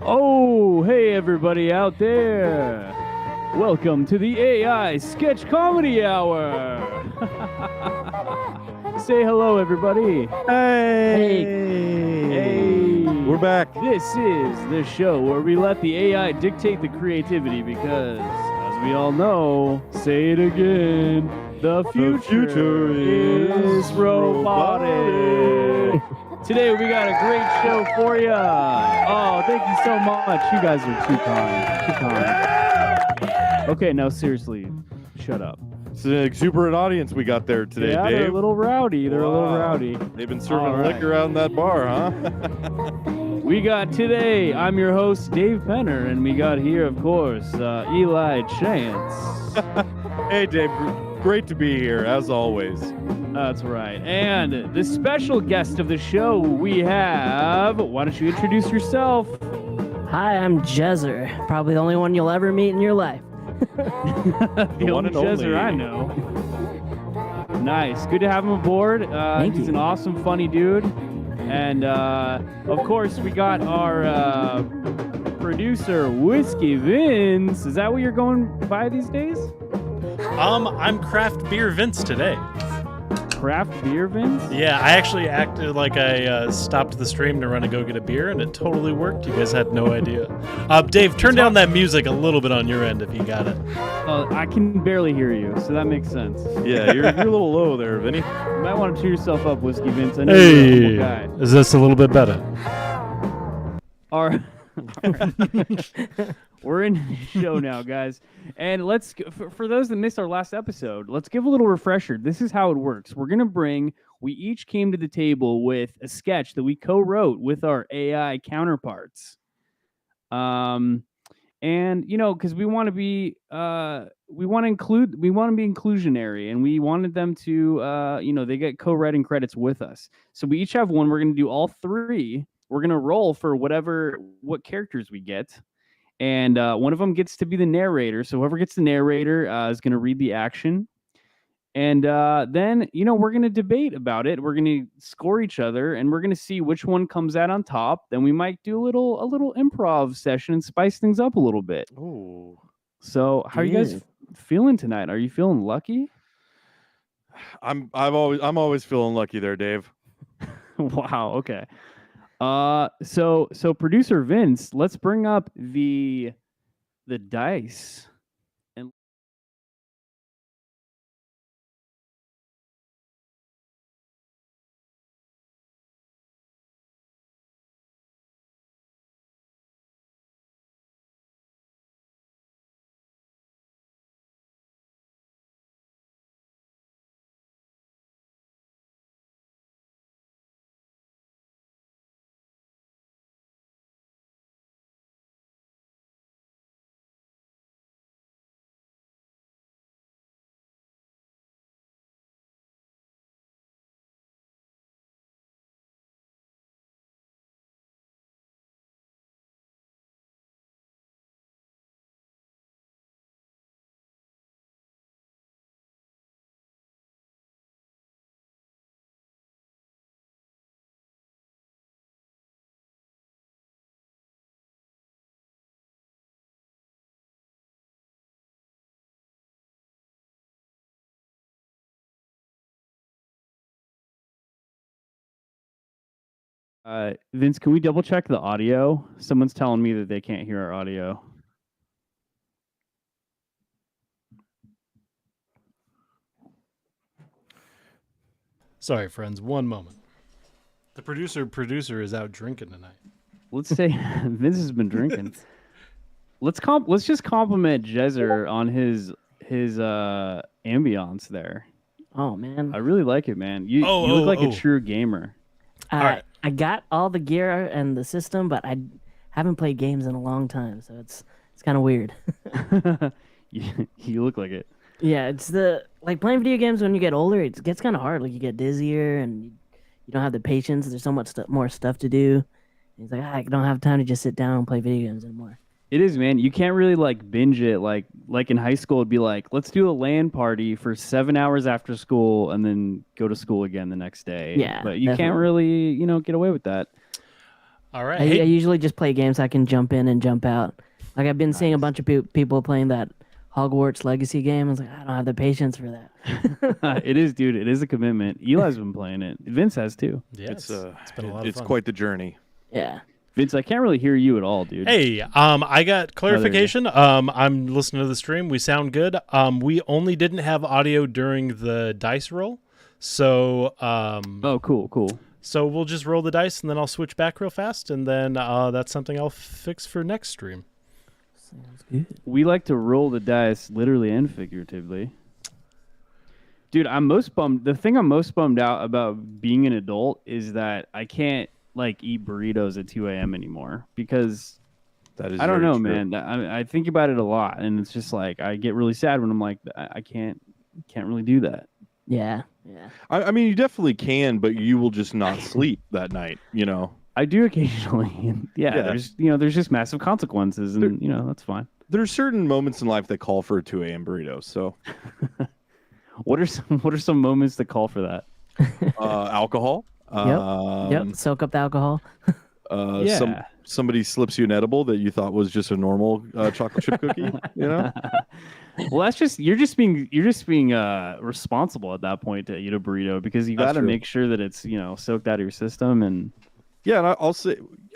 Oh, hey everybody out there. Welcome to the AI Sketch Comedy Hour. Say hello, everybody. Hey. We're back. This is the show where we let the AI dictate the creativity because, as we all know, say it again, the future is robotic. Today we got a great show for you. Oh, thank you so much. You guys are too kind. Okay, now seriously, shut up. It's an exuberant audience we got there today, Yeah, Dave. they're a little rowdy. They've been serving All right. liquor out in that bar, huh? We got today, I'm your host, Dave Penner, and we got here, of course, Eli Chance. Hey, Dave. Great to be here, as always. That's right. And the special guest of the show we have, why don't you introduce yourself? Hi, I'm Jezzer. Probably the only one you'll ever meet in your life. The one only and only. Jezzer I know. Nice. Good to have him aboard. He's an awesome, funny dude. And, of course, we got our producer, Whiskey Vince. Is that what you're going by these days? I'm Craft Beer Vince today. Craft Beer Vince? Yeah, I actually acted like I stopped the stream to run and go get a beer, and it totally worked. You guys had no idea. Dave, turn down that music a little bit on your end if you got it. I can barely hear you, so that makes sense. Yeah, you're a little low there, Vinny. You might want to cheer yourself up, Whiskey Vince. I know you're a humble guy. Is this a little bit better? All right. We're in the show now, guys. And let's, for those that missed our last episode, let's give a little refresher. This is how it works. We each came to the table with a sketch that we co-wrote with our AI counterparts. And, you know, because we want to be inclusionary, and we wanted them to, they get co-writing credits with us. So we each have one. We're going to do all three. We're going to roll for what characters we get. And one of them gets to be the narrator. So whoever gets the narrator is going to read the action. And then, we're going to debate about it. We're going to score each other, and we're going to see which one comes out on top. Then we might do a little improv session and spice things up a little bit. Ooh. So how are you guys feeling tonight? Are you feeling lucky? I'm always feeling lucky there, Dave. Wow. Okay. So producer Vince, let's bring up the dice. And Vince, can we double check the audio? Someone's telling me that they can't hear our audio. Sorry, friends. One moment. The producer is out drinking tonight. Let's say Vince has been drinking. Let's just compliment Jezzer on his ambiance there. Oh, man. I really like it, man. You look like a true gamer. right. I got all the gear and the system, but I haven't played games in a long time, so it's kind of weird. You look like it. Yeah, it's like playing video games when you get older, it gets kind of hard. Like you get dizzier and you don't have the patience. There's so much more stuff to do. And it's like, I don't have time to just sit down and play video games anymore. It is, man. You can't really like binge it like in high school. It'd be like, let's do a LAN party for 7 hours after school and then go to school again the next day. Yeah, but you definitely. can't really, get away with that. All right. I Hey, usually just play games I can jump in and jump out. Like I've been seeing a bunch of people playing that Hogwarts Legacy game. I was like, I don't have the patience for that. It is, dude. It is a commitment. Eli's been playing it. Vince has too. yeah, It's been a lot of it's fun. quite the journey. Yeah. Vince, I can't really hear you at all, dude. Hey, I got you clarification. I'm listening to the stream. We sound good. We only didn't have audio during the dice roll, so Oh, cool. so we'll just roll the dice and then I'll switch back real fast, and then that's something I'll fix for next stream. Sounds good. We like to roll the dice, literally and figuratively. Dude, I'm most bummed. The thing I'm most bummed out about being an adult is that I can't like eat burritos at 2 a.m. anymore because That is I don't very know, true. man. I think about it a lot, and it's just like I get really sad when I'm like I can't really do that. Yeah. I mean, you definitely can, but you will just not sleep that night. You know, I do occasionally, and Yeah. there's just massive consequences, and that's fine. there are certain moments in life that call for a 2 a.m. burrito. So, What are some moments that call for that? alcohol. Yep. Soak up the alcohol. Yeah. Somebody slips you an edible that you thought was just a normal chocolate chip cookie. You know. Well, that's just you're just being responsible at that point to eat a burrito because you That's got to true. make sure that it's soaked out of your system and Yeah, and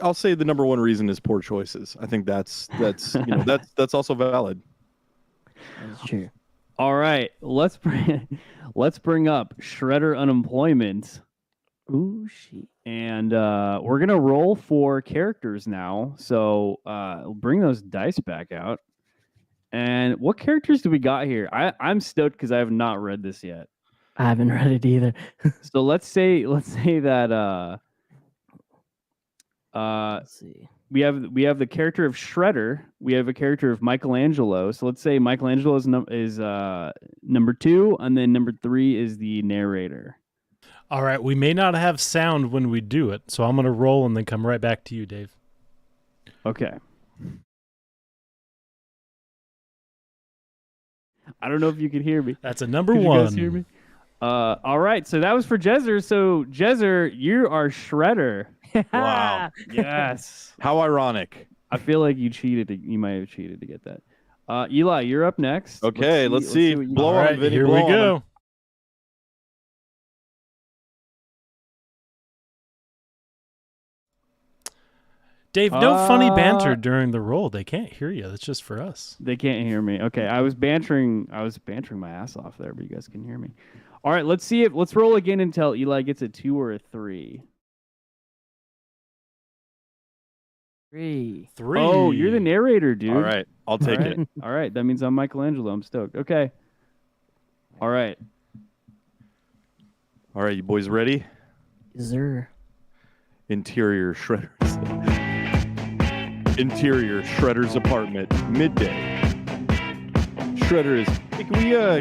I'll say the number one reason is poor choices. I think that's that's also valid. That's true. all right. Let's bring up Shredder unemployment, Ooh, shit. and we're gonna roll for characters now. So bring those dice back out. And what characters do we got here? I'm stoked because I have not read this yet. I haven't read it either. So let's say that Let's see. we have the character of Shredder. We have a character of Michelangelo. So let's say Michelangelo is number 2, and then number 3 is the narrator. All right, we may not have sound when we do it, so I'm gonna roll and then come right back to you, Dave. Okay. I don't know if you can hear me. That's a number Could you one. guys hear me? All right, so that was for Jezer. So Jezer, you are Shredder. Wow. Yes. How ironic. I feel like you cheated. You might have cheated to get that. Eli, you're up next. Okay, let's see. what you Blow All got. on, right, Vinny, here blow we on. go. Dave, no funny banter during the roll. They can't hear you. That's just for us. They can't hear me. Okay, I was bantering my ass off there, but you guys can hear me. All right, let's roll again until Eli gets a 2 or a 3. 3. 3. Oh, you're the narrator, dude. All right, I'll take All right. it. All right, that means I'm Michelangelo. I'm stoked. Okay. All right. All right, you boys ready? Zer. Interior Shredder's. Interior Shredder's apartment. Midday. Shredder is. Hey, can we go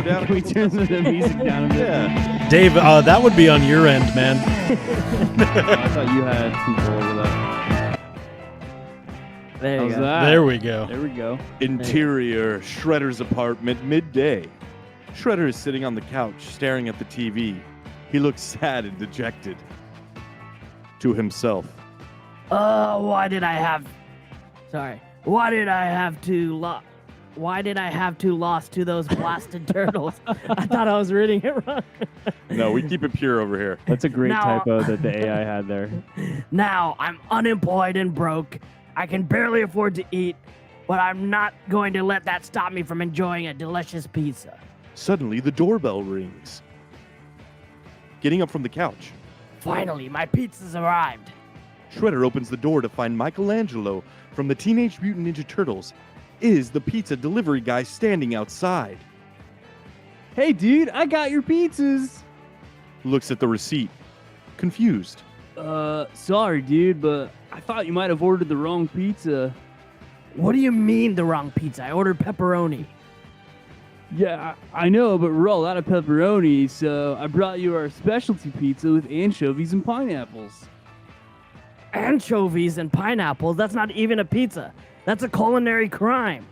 down? Can we turn the music down a bit? Yeah. Dave, that would be on your end, man. I thought you had control over that. There you How's go. that? There we go. There we go. Interior Shredder's apartment. Midday. Shredder is sitting on the couch, staring at the TV. He looks sad and dejected. To himself. Why did I have to lost to those blasted turtles? I thought I was reading it wrong. No, we keep it pure over here. That's a great Now- typo that the AI had there. Now I'm unemployed and broke. I can barely afford to eat, but I'm not going to let that stop me from enjoying a delicious pizza. Suddenly, the doorbell rings. Getting up from the couch, Finally, my pizza's arrived. Shredder opens the door to find Michelangelo from the Teenage Mutant Ninja Turtles is the pizza delivery guy standing outside. Hey, dude, I got your pizzas. Looks at the receipt, confused. Sorry, dude, but I thought you might have ordered the wrong pizza. What do you mean the wrong pizza? I ordered pepperoni. Yeah, I know, but we're all out of pepperoni, so I brought you our specialty pizza with anchovies and pineapples. Anchovies and pineapples? That's not even a pizza. That's a culinary crime.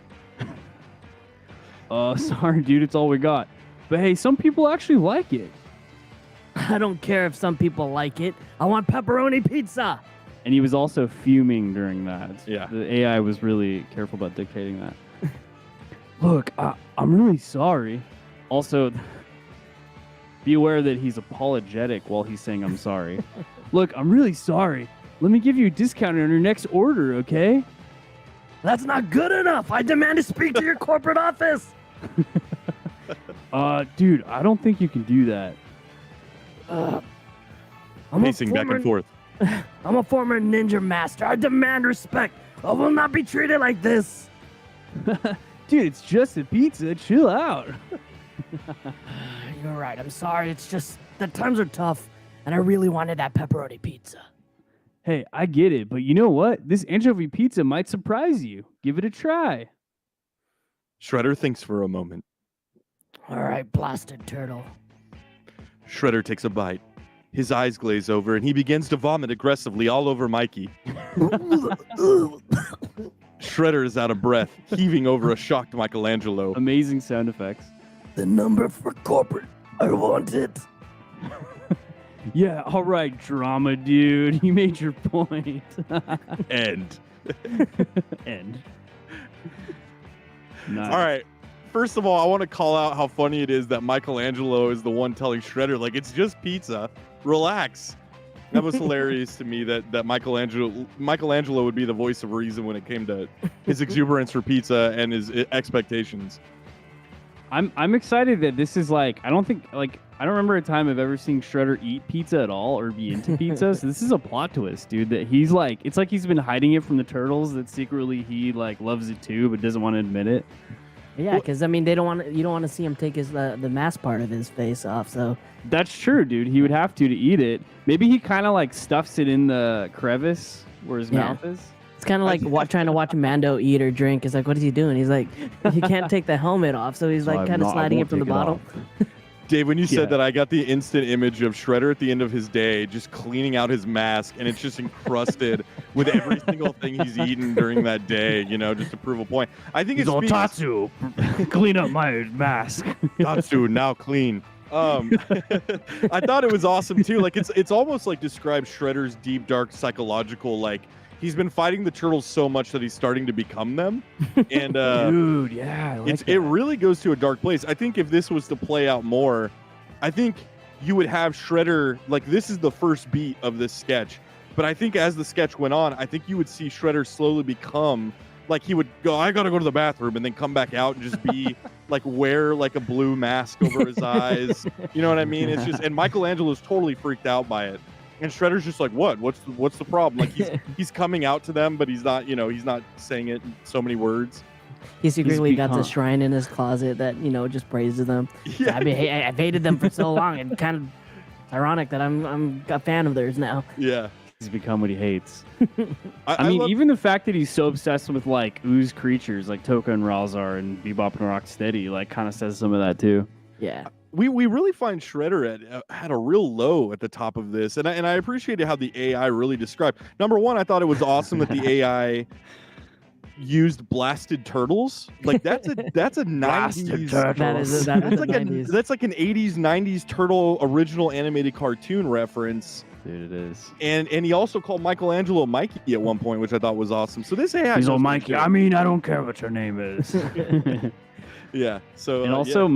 Sorry, dude, it's all we got. But hey, some people actually like it. I don't care if some people like it. I want pepperoni pizza. And he was also fuming during that. Yeah. The AI was really careful about dictating that. Look, I'm really sorry. Also, be aware that he's apologetic while he's saying I'm sorry. Look, I'm really sorry. Let me give you a discount on your next order, okay? That's not good enough. I demand to speak to your corporate office. Dude, I don't think you can do that. Pacing back and forth. I'm a former ninja master. I demand respect. I will not be treated like this. Dude, it's just a pizza. Chill out. You're right. I'm sorry. It's just the times are tough, and I really wanted that pepperoni pizza. Hey, I get it, but you know what? This anchovy pizza might surprise you. Give it a try. Shredder thinks for a moment. All right, blasted turtle. Shredder takes a bite. His eyes glaze over, and he begins to vomit aggressively all over Mikey. Shredder is out of breath, heaving over a shocked Michelangelo. Amazing sound effects. The number for corporate. I want it. Yeah, all right, drama dude. You made your point. End. End. Nice. All right. First of all, I want to call out how funny it is that Michelangelo is the one telling Shredder, like, it's just pizza. Relax. That was hilarious to me that Michelangelo would be the voice of reason when it came to his exuberance for pizza and his expectations. I'm excited that this is like, I don't remember a time I've ever seen Shredder eat pizza at all or be into pizza. So this is a plot twist, dude, that he's like, it's like he's been hiding it from the turtles, that secretly he like loves it too but doesn't want to admit it. Yeah, because I mean, you don't want to see him take his the mask part of his face off. So that's true, dude. He would have to eat it. Maybe he kind of like stuffs it in the crevice where his mouth is. It's kind of like trying to watch Mando eat or drink. It's like, what is he doing? He's like, he can't take the helmet off, so he's like kind of sliding it from the bottom. Dave, when you said that, I got the instant image of Shredder at the end of his day just cleaning out his mask, and it's just encrusted with every single thing he's eaten during that day, you know, just to prove a point. I think it's Tatsu, clean up my mask. Tatsu, now clean. I thought it was awesome too. Like it's almost like describes Shredder's deep, dark psychological, like he's been fighting the turtles so much that he's starting to become them. And dude, yeah, it really goes to a dark place. I think if this was to play out more, I think you would have Shredder, like this is the first beat of this sketch. But I think as the sketch went on, I think you would see Shredder slowly become like he would go, I gotta go to the bathroom, and then come back out and just be like wear like a blue mask over his eyes. You know what I mean? It's just, and Michelangelo's totally freaked out by it. And Shredder's just like, what? What's the problem? Like he's coming out to them, but he's not, he's not saying it in so many words. He secretly got this shrine in his closet that, just praises them. Yeah. I've hated them for so long, and kind of ironic that I'm a fan of theirs now. Yeah. He's become what he hates. I mean, even the fact that he's so obsessed with like ooze creatures like Toka and Razar and Bebop and Rocksteady, like kind of says some of that too. Yeah. We really find Shredder had a real low at the top of this, and I appreciated how the AI really described. Number one, I thought it was awesome that the AI used blasted turtles. Like that's a 90s. That's like an 80s 90s turtle original animated cartoon reference. Dude, it is. And he also called Michelangelo Mikey at one point, which I thought was awesome. So this AI, he's all Mikey. I mean, I don't care what your name is. Yeah. So and also,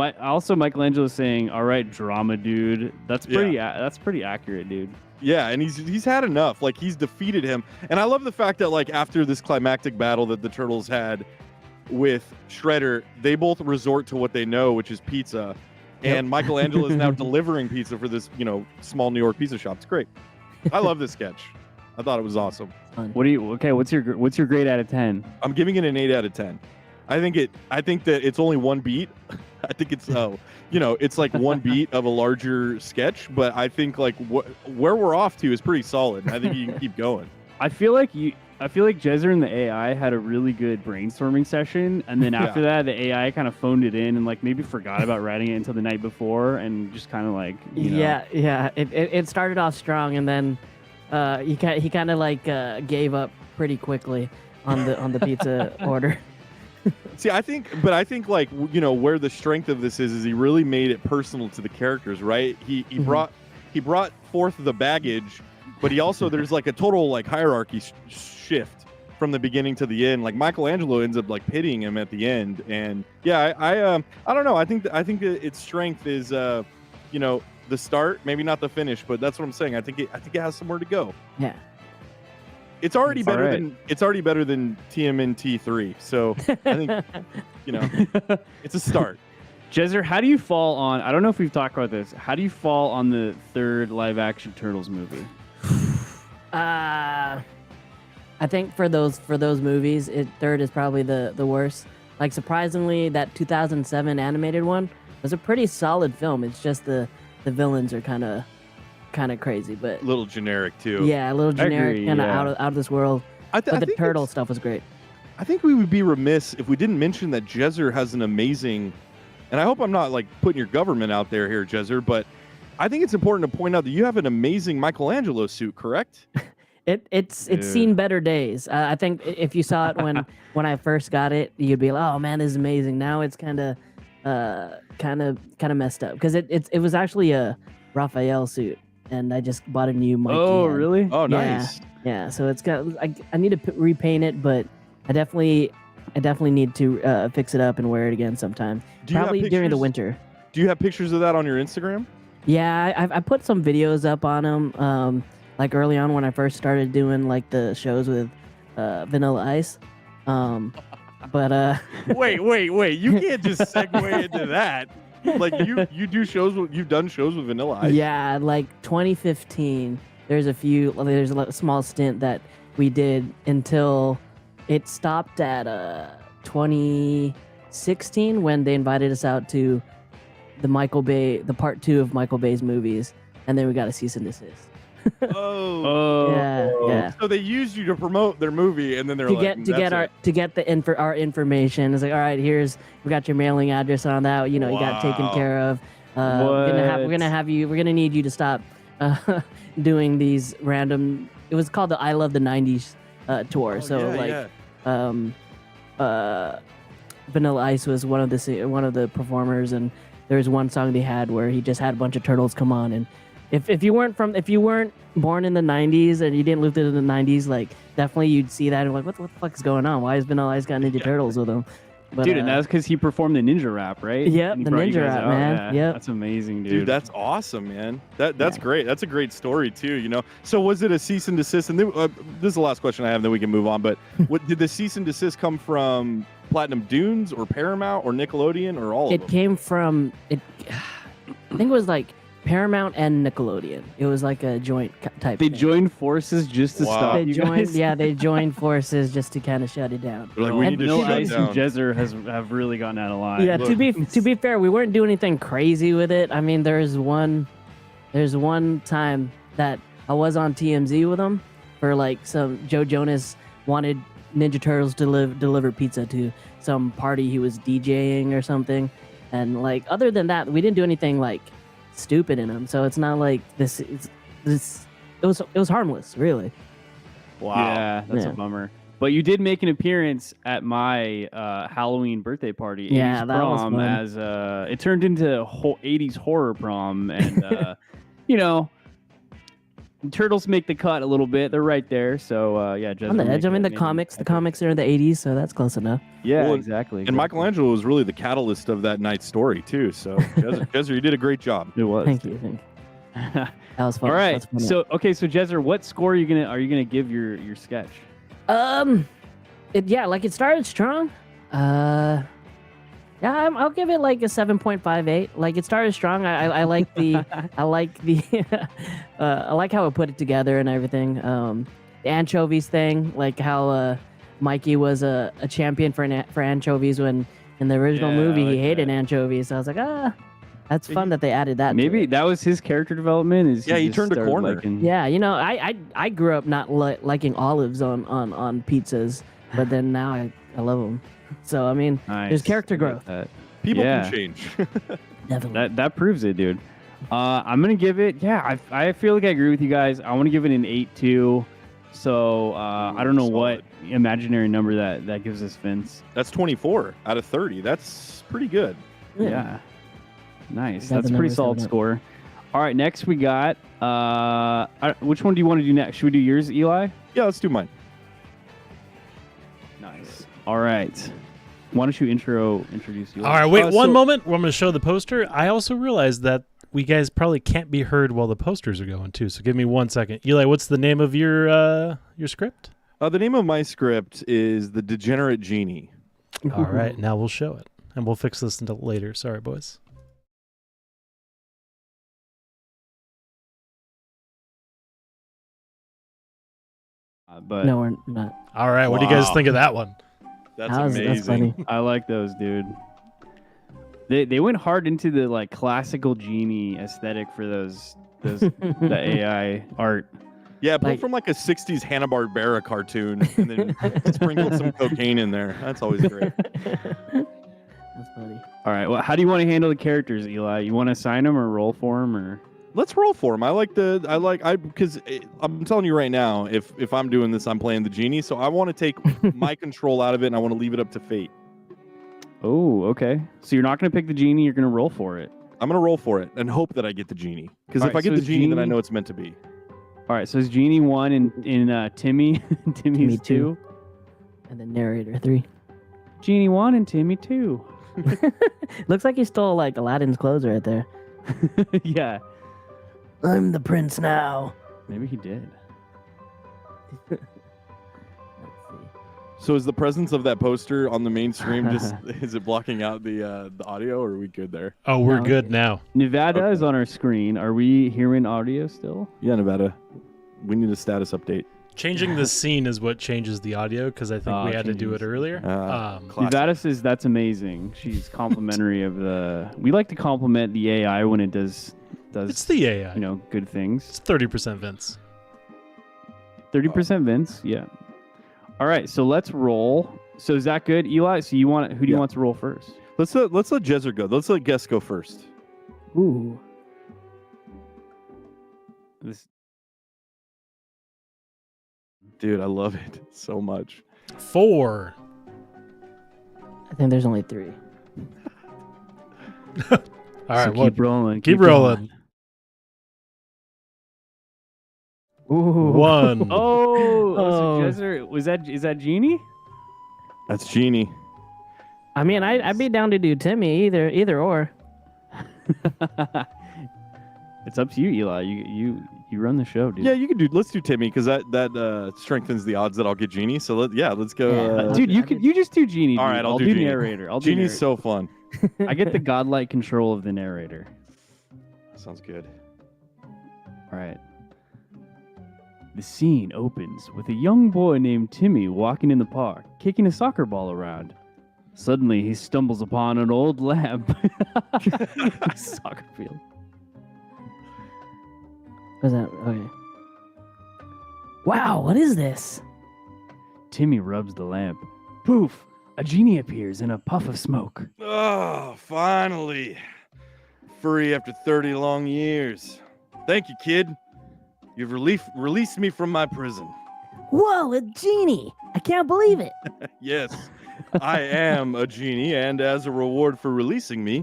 Michelangelo saying, "All right, drama dude." That's pretty. That's pretty accurate, dude. Yeah, and he's had enough. Like he's defeated him, and I love the fact that like after this climactic battle that the turtles had with Shredder, they both resort to what they know, which is pizza. And Michelangelo is now delivering pizza for this, small New York pizza shop. It's great. I love this sketch. I thought it was awesome. What's your grade out of 10? I'm giving it an 8 out of 10. I think that it's only one beat. I think it's it's like one beat of a larger sketch, but I think like where we're off to is pretty solid. I think you can keep going. I feel like Jezer and the AI had a really good brainstorming session, and then after that, the AI kind of phoned it in and like maybe forgot about writing it until the night before, and just kind of like Yeah. It started off strong, and then he kind of like gave up pretty quickly on the pizza order. See, I think like where the strength of this is he really made it personal to the characters, right? He brought he brought forth the baggage, but he also there's like a total like hierarchy shift from the beginning to the end. Like Michelangelo ends up like pitying him at the end, and yeah, I don't know. I think its strength is you know, the start, maybe not the finish, but that's what I'm saying. I think it has somewhere to go. Yeah. It's already better than TMNT 3. So I think you know, it's a start. Jezer, how do you fall on? I don't know if we've talked about this. How do you fall on the third live-action Turtles movie? I think for those movies, third is probably the worst. Like surprisingly, that 2007 animated one was a pretty solid film. It's just the villains are kind of crazy, but A little generic too. yeah, a little generic, agree, kind of yeah. out of this world. I But the think turtle it's- stuff was great. I think we would be remiss if we didn't mention that Jezer has an amazing, and I hope I'm not like putting your government out there here, Jezer, but I think it's important to point out that you have an amazing Michelangelo suit, correct? It's Dude. seen better days. I think if you saw it when I first got it, you'd be like, "Oh man, this is amazing." Now it's kind of messed up because it was actually a Raphael suit, and I just bought a new Mikey. Oh, head. really? Oh, Yeah. nice. Yeah, so it's got. I need to repaint it, but I definitely need to fix it up and wear it again sometime. Do you have Probably during the pictures- winter. Do you have pictures of that on your Instagram? Yeah, I put some videos up on them. Like early on when I first started doing like the shows with Vanilla Ice. But Wait. You can't just segue into that. Like you've done shows with Vanilla Ice. yeah, like 2015. There's a small stint that we did until it stopped at 2016 when they invited us out to the part 2 of Michael Bay's movies, and then we got a cease and desist. Oh. Yeah. So they used you to promote their movie, and then they're to like, get our information. It's like, all right, we got your mailing address on that. You know, you got it taken Wow. care of. We're gonna need you to stop doing these random. It was called the I Love the '90s tour. Vanilla Ice was one of the performers, and there was one song they had where he just had a bunch of turtles come on, and if you weren't born in the 90s and you didn't live through the 90s, like definitely you'd see that and like, what the fuck is going on? Why has Vanilla Ice got Ninja Turtles with him? But, Dude, and that's because he performed the ninja rap, right? Yep, And he the brought you ninja guys rap, out. man. Yeah, Yep. that's amazing, Dude, dude. that's awesome, man. That's Yeah. great. That's a great story too. You know. So was it a cease and desist? And then, this is the last question I have. Then we can move on. But did the cease and desist come from Platinum Dunes or Paramount or Nickelodeon or all of it them? came from it. I think it was like Paramount and Nickelodeon. It was like a joint type. They thing. joined forces just to Wow. stop They you joined. guys. Yeah, they joined forces just to kind of shut it down. They're like, we need to Vanilla shut Ice down. and Jezer have really gotten out of line. Yeah, Look. to be fair, we weren't doing anything crazy with it. I mean, there's one time that I was on TMZ with them for like some Joe Jonas wanted Ninja Turtles to deliver pizza to some party he was DJing or something, and like other than that, we didn't do anything like stupid in them. So it's not like this. It was harmless, really. Wow. Yeah, that's Yeah. a bummer. But you did make an appearance at my Halloween birthday party. Yeah, 80s that was prom, fun. as it turned into 80s horror prom, and you know, turtles make the cut a little bit. They're right there. So yeah, On the edge. I mean, the maybe comics. The epic. comics are in the '80s, so that's close enough. Yeah, Well, exactly. And Michelangelo was really the catalyst of that night's story too. So Jezer, you did a great job. It was. Thank you. That was fun. All right. That's fun. So Jezer, what score are you gonna give your sketch? It started strong. Yeah, I'll give it like a 7.58. Like it started strong. I like the I like the I like how it put it together and everything. The anchovies thing, like how Mikey was a champion for anchovies when in the original Yeah, movie I he like hated that. anchovies. So I was like, that's fun that they added that. to Maybe it. that was his character development. Is Yeah, he just turned a started corner. liking- Yeah, you know, I grew up not liking olives on pizzas, but then now I love them. So I mean, Nice. there's character I like growth. that. People Yeah. can change. Definitely. That proves it, dude. I'm gonna give it. Yeah, I feel like I agree with you guys. I want to give it an 8.2. So I don't know what imaginary number that gives us, Vince. That's 24 out of 30. That's pretty good. Yeah. Nice. Got That's the a pretty numbers solid coming up. score. All right, next we got. Which one do you want to do next? Should we do yours, Eli? Yeah, let's do mine. Nice. All right. Why don't you introduce Eli? All right, wait one so- moment. I'm going to show the poster. I also realized that we guys probably can't be heard while the posters are going too. So give me 1 second. Eli, what's the name of your script? The name of my script is The Degenerate Genie. All right, now we'll show it, and we'll fix this until later. Sorry, boys. But No, we're not. All right, what do you guys Wow. think of that one? That's That's amazing. funny. I like those, dude. They went hard into the like classical genie aesthetic for those the AI art. Yeah, pull Like- from like a 60s Hanna-Barbera cartoon and then sprinkle some cocaine in there. That's always great. That's funny. All right. Well, how do you want to handle the characters, Eli? You want to assign them or roll for them or? Let's roll for him. Because I'm telling you right now, if I'm doing this, I'm playing the genie. So I want to take my control out of it and I want to leave it up to fate. Oh, okay. So you're not going to pick the genie. You're going to roll for it. I'm going to roll for it and hope that I get the genie. Because All if right, I get so the is genie, then I genie- know it's meant to be. All right. So is genie 1 in Timmy? Timmy's Timmy 2. 2. And the narrator 3. Genie 1 and Timmy 2. Looks like he stole like Aladdin's clothes right there. Yeah. I'm the prince now. Maybe he did. Let's see. So is the presence of that poster on the main stream just is it blocking out the audio, or are we good there? Oh, we're No, good okay. now. Nevada Okay. is on our screen. Are we hearing audio still? Yeah, Nevada. We need a status update. Changing the scene is what changes the audio because I think Ah, we had to do it changes. earlier. Classic. Nevada says that's amazing. She's complimentary of the. We like to compliment the AI when it does It's the AI. good things. It's 30% Vince. 30% Vince, yeah. All right, so let's roll. So is that good, Eli? So who do you Yeah. want to roll first? Let's let Jezer go. Let's let Guest go first. Ooh. This Dude, I love it so much. 4. I think there's only 3. All right, so what? keep rolling. keep rolling. Ooh. 1. Oh, Oh. so Jezer, is that Genie? That's Genie. I mean, I'd be down to do Timmy either or. It's up to you, Eli. You run the show, dude. Yeah, you can do. Let's do Timmy because that strengthens the odds that I'll get Genie. So let's go. Yeah. Dude, you just do Genie. All dude. right, I'll do Genie. narrator. I'll do Genie's narrator. so fun. I get the godlike control of the narrator. Sounds good. All right. The scene opens with a young boy named Timmy walking in the park, kicking a soccer ball around. Suddenly, he stumbles upon an old lamp. Soccer field. What's that? Okay. Wow, what is this? Timmy rubs the lamp. Poof! A genie appears in a puff of smoke. Oh, finally. Free after 30 long years. Thank you, kid. You've released me from my prison. Whoa, a genie! I can't believe it. Yes, I am a genie, and as a reward for releasing me,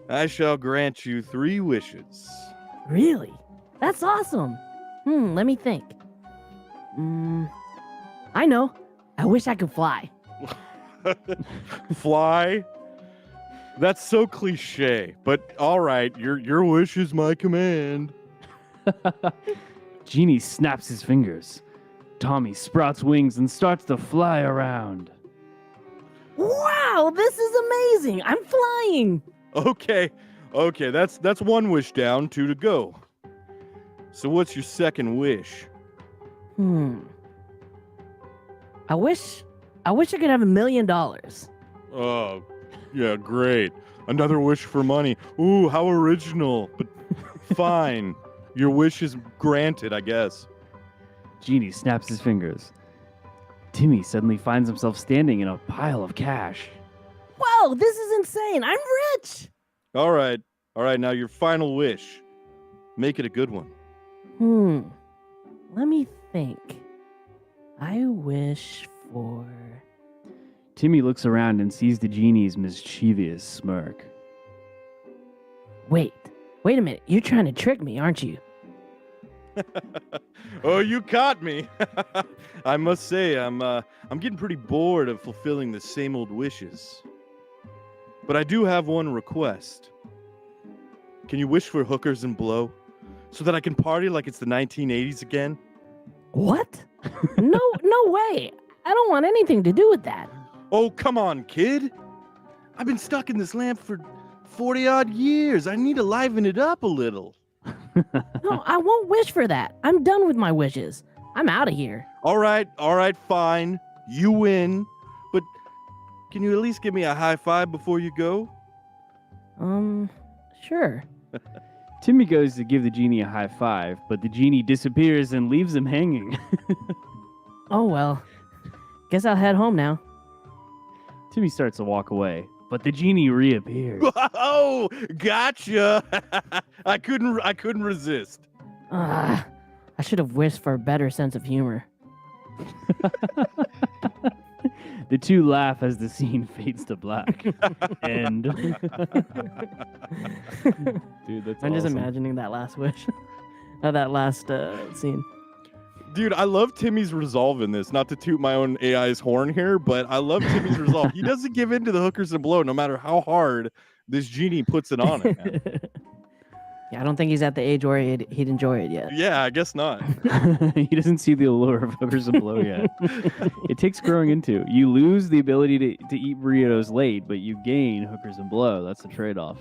I shall grant you 3 wishes. Really? That's awesome. Let me think. I know. I wish I could fly. Fly? That's so cliche, but all right, your wish is my command. Genie snaps his fingers. Tommy sprouts wings and starts to fly around. Wow, this is amazing. I'm flying. Okay, that's 1 wish down, 2 to go. So what's your second wish? I wish I could have $1 million. Oh, yeah, great. Another wish for money. Ooh, how original. But fine. Your wish is granted, I guess. Genie snaps his fingers. Timmy suddenly finds himself standing in a pile of cash. Whoa, this is insane. I'm rich. All right, now your final wish. Make it a good one. Let me think. I wish for... Timmy looks around and sees the genie's mischievous smirk. Wait, Wait a minute, you're trying to trick me, aren't you? Oh, you caught me. I must say, I'm getting pretty bored of fulfilling the same old wishes. But I do have one request. Can you wish for hookers and blow so that I can party like it's the 1980s again? What? No way. I don't want anything to do with that. Oh, come on, kid. I've been stuck in this lamp for 40 odd years. I need to liven it up a little. No, I won't wish for that. I'm done with my wishes. I'm out of here. All right, fine. You win. But can you at least give me a high five before you go? Sure. Timmy goes to give the genie a high five, but the genie disappears and leaves him hanging. Oh, well. Guess I'll head home now. Timmy starts to walk away, but the genie reappears. Oh, gotcha. I couldn't resist. I should have wished for a better sense of humor. The two laugh as the scene fades to black. And dude, that's I'm just awesome. imagining that last wish. That last scene. Dude, I love Timmy's resolve in this. Not to toot my own AI's horn here, but I love Timmy's resolve. He doesn't give in to the hookers and blow, no matter how hard this genie puts it on him. Man. Yeah, I don't think he's at the age where he'd enjoy it yet. Yeah, I guess not. He doesn't see the allure of hookers and blow yet. It takes growing into. You lose the ability to eat burritos late, but you gain hookers and blow. That's the trade-off.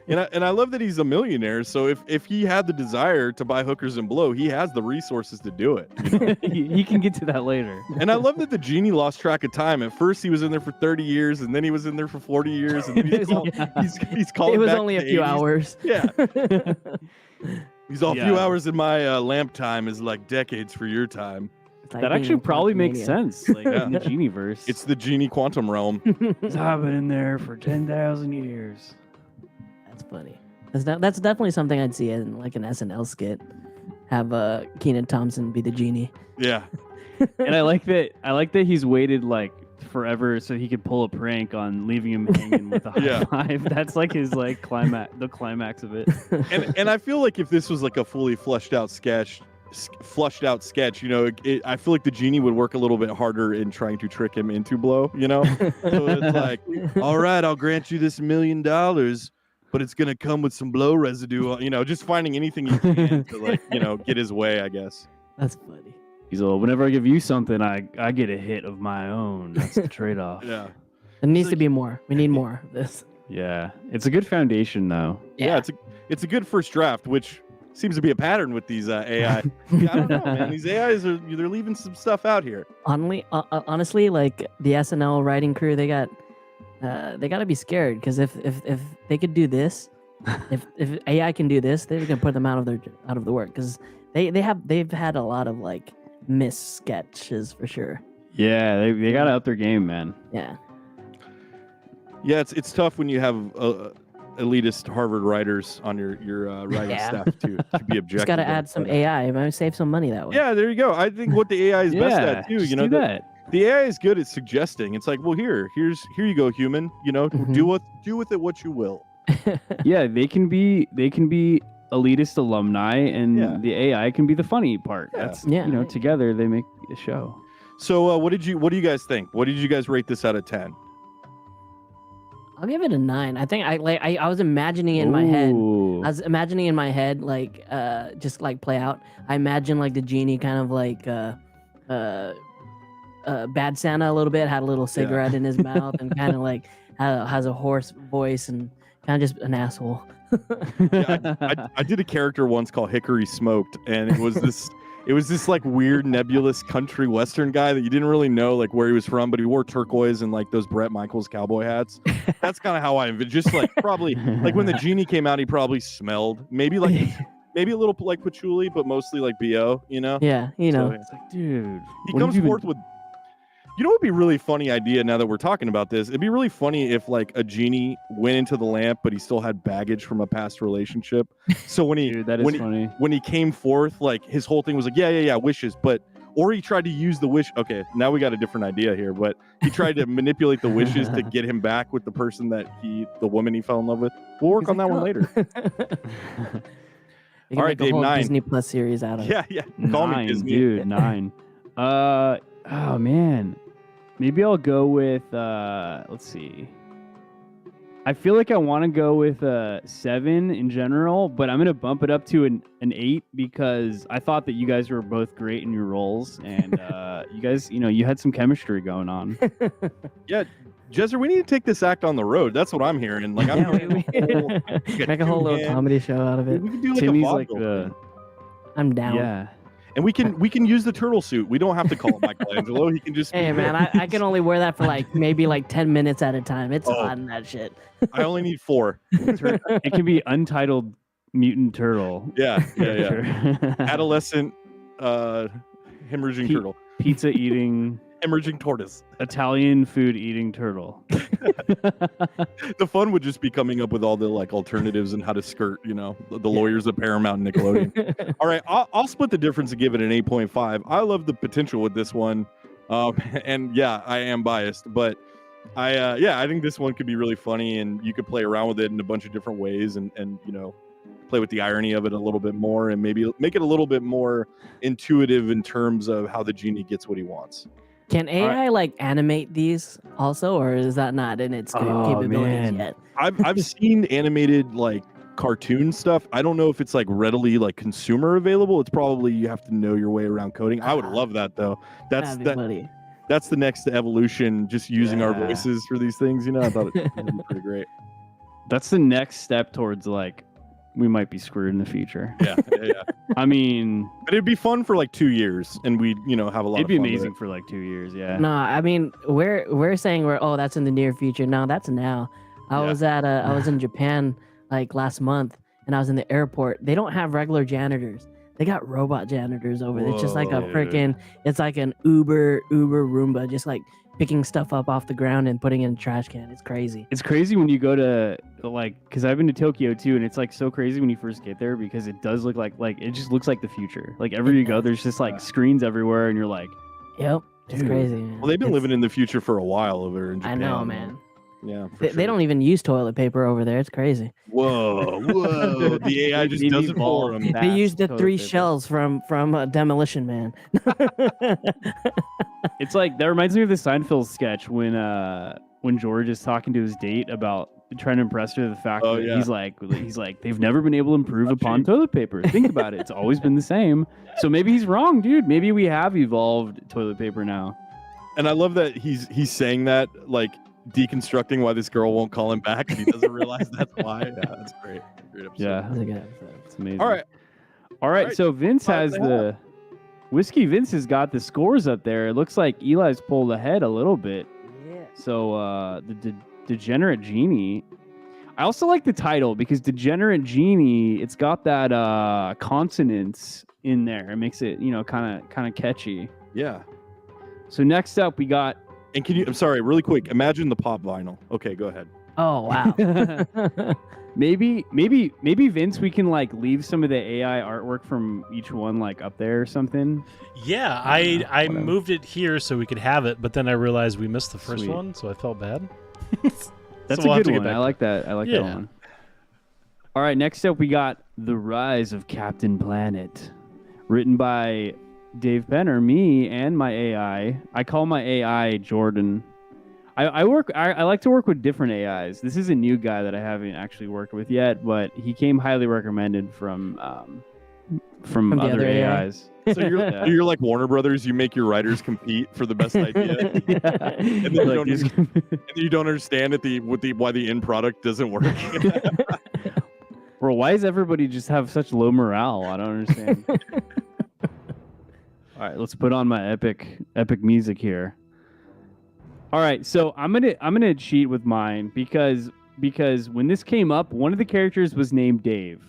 And I love that he's a millionaire. So if he had the desire to buy hookers and blow, he has the resources to do it. You know? He can get to that later. And I love that the genie lost track of time. At first, he was in there for 30 years, and then he was in there for 40 years, and then he's calling It was back only to a the few 80s. hours. Yeah. He's all, a few Yeah. hours in my lamp time is like decades for your time. It's like That being actually in probably makes Quantumania. sense. Like Yeah. in the genie verse. It's the genie quantum realm. I've been in there for 10,000 years. That's funny. That's definitely something I'd see in like an SNL skit. Have Kenan Thompson be the genie. Yeah. And I like that he's waited like forever so he could pull a prank on leaving him hanging with a high Yeah. five. That's like his like the climax of it. And I feel like if this was like a fully flushed out sketch, you know, I feel like the genie would work a little bit harder in trying to trick him into blow, you know? So it's like, all right, I'll grant you this $1 million, but it's going to come with some blow residue, you know, just finding anything he can to like, you know, get his way, I guess. That's funny. He's like, whenever I give you something, I get a hit of my own. That's the trade-off. Yeah. There needs like- to be more. We need more of this. Yeah. It's a good foundation though. Yeah, it's a good first draft, which seems to be a pattern with these AI. Yeah, I don't know, man. These AIs they're leaving some stuff out here. Honestly, like the SNL writing crew, they got to be scared because if they could do this, if AI can do this, they're gonna put them out of the work because they've had a lot of like missed sketches for sure. Yeah, they got to up their game, man. Yeah. Yeah, it's tough when you have elitist Harvard writers on your writing Yeah. staff to be objective. Just got to add some AI. Might save some money that way. Yeah, there you go. I think what the AI is best Yeah, at too. just You know, do that. the AI is good at suggesting. It's like, well, here you go, human. You know, Mhm. do with it what you will. Yeah, they can be elitist alumni, and Yeah. the AI can be the funny part. Yeah. That's Yeah. you know, together they make a show. So, what do you guys think? What did you guys rate this out of 10? I'll give it a 9. I think I was imagining it in my head. Ooh. I was imagining in my head like just like play out. I imagine like the genie kind of like bad Santa a little bit, had a little cigarette in his mouth and kind of like has a hoarse voice and kind of just an asshole. Yeah, I did a character once called Hickory Smoked, and it was this like weird nebulous country western guy that you didn't really know like where he was from, but he wore turquoise and like those Bret Michaels cowboy hats. That's kind of how I envisioned. Just like probably like when the genie came out, he probably smelled maybe a little like patchouli, but mostly like BO. You know? Yeah, you know. So, It's like, dude, he what comes have you forth with. You know what would be a really funny idea now that we're talking about this? It'd be really funny if like a genie went into the lamp, but he still had baggage from a past relationship. So when he Dude, that is when funny. when he came forth, like his whole thing was like, yeah, wishes. But or he tried to use the wish. Okay, now we got a different idea here, but he tried to manipulate the wishes to get him back with the person that the woman he fell in love with. We'll work on that one later. You can All right, make a Dave, whole 9. Disney Plus series out of it. Yeah. Call me 9, Disney. dude. 9. Oh man, maybe I'll go with. Let's see. I feel like I want to go with 7 in general, but I'm gonna bump it up to an 8 because I thought that you guys were both great in your roles, and you guys, you had some chemistry going on. Yeah, Jezzer, we need to take this act on the road. That's what I'm hearing. Like, I'm hearing Make a whole little comedy show out of it. We can do like Timmy's a like vaudeville thing. I'm down. Yeah. And we can use the turtle suit. We don't have to call it Michelangelo. He can just. Hey man, I can only wear that for maybe 10 minutes at a time. It's hot in that shit. I only need 4. It can be Untitled Mutant Turtle. Yeah. Adolescent, hemorrhaging turtle, pizza eating, hemorrhaging tortoise. Italian food eating turtle. The fun would just be coming up with all the alternatives and how to skirt, the lawyers at Paramount and Nickelodeon. All right, I'll split the difference and give it an 8.5. I love the potential with this one, and yeah, I am biased, but I think this one could be really funny, and you could play around with it in a bunch of different ways, and play with the irony of it a little bit more, and maybe make it a little bit more intuitive in terms of how the genie gets what he wants. Can AI animate these also, or is that not in its capabilities yet? I've seen animated cartoon stuff. I don't know if it's readily consumer available. It's probably you have to know your way around coding. I would love that though. That's the next evolution. Just using our voices for these things. I thought it would be pretty great. That's the next step towards we might be screwed in the future. Yeah. I mean, but it'd be fun for 2 years, and we'd have a lot of fun. It'd be amazing for 2 years. Yeah. No, I mean we're saying that's in the near future. No, that's now. I was in Japan last month, and I was in the airport. They don't have regular janitors. They got robot janitors over there. It's just like a freaking. It's like an Uber Roomba, just picking stuff up off the ground and putting it in a trash can. It's crazy. It's crazy when you go to because I've been to Tokyo too, and it's so crazy when you first get there because it does look like it just looks like the future. Everywhere you go, there's just screens everywhere, and you're like, yep, it's crazy. Man. Well, they've been living in the future for a while over in Japan. I know, man. Yeah, they don't even use toilet paper over there. It's crazy. Whoa! The AI just does it for them. They use the 3 shells from Demolition Man. It's that reminds me of the Seinfeld sketch when George is talking to his date about trying to impress her with the fact that he's like they've never been able to improve upon toilet paper. Think about it; it's always been the same. So maybe he's wrong, dude. Maybe we have evolved toilet paper now. And I love that he's saying that deconstructing why this girl won't call him back, and he doesn't realize that's why. Yeah, that's great. Great episode. Yeah, that's a good episode. It's amazing. All right. So Vince has the Whiskey. Vince has got the scores up there. It looks like Eli's pulled ahead a little bit. Yeah. So the Degenerate Genie. I also like the title because Degenerate Genie. It's got that consonants in there. It makes it kind of catchy. Yeah. So next up we got. And I'm sorry, really quick. Imagine the pop vinyl. Okay, go ahead. Oh wow. maybe Vince, we can leave some of the AI artwork from each one up there or something. Yeah, I moved it here so we could have it, but then I realized we missed the first Sweet. one, so I felt bad. That's so a good one. I like that. I like that one. All right, next up we got The Rise of Captain Planet, written by Dave Penner, me, and my AI. I call my AI Jordan. I like to work with different AIs. This is a new guy that I haven't actually worked with yet, but he came highly recommended from other AIs. So you're like Warner Brothers. You make your writers compete for the best idea, and then you don't understand why the end product doesn't work. Bro, why does everybody just have such low morale? I don't understand. All right, let's put on my epic music here. All right, so I'm gonna cheat with mine because when this came up, one of the characters was named Dave,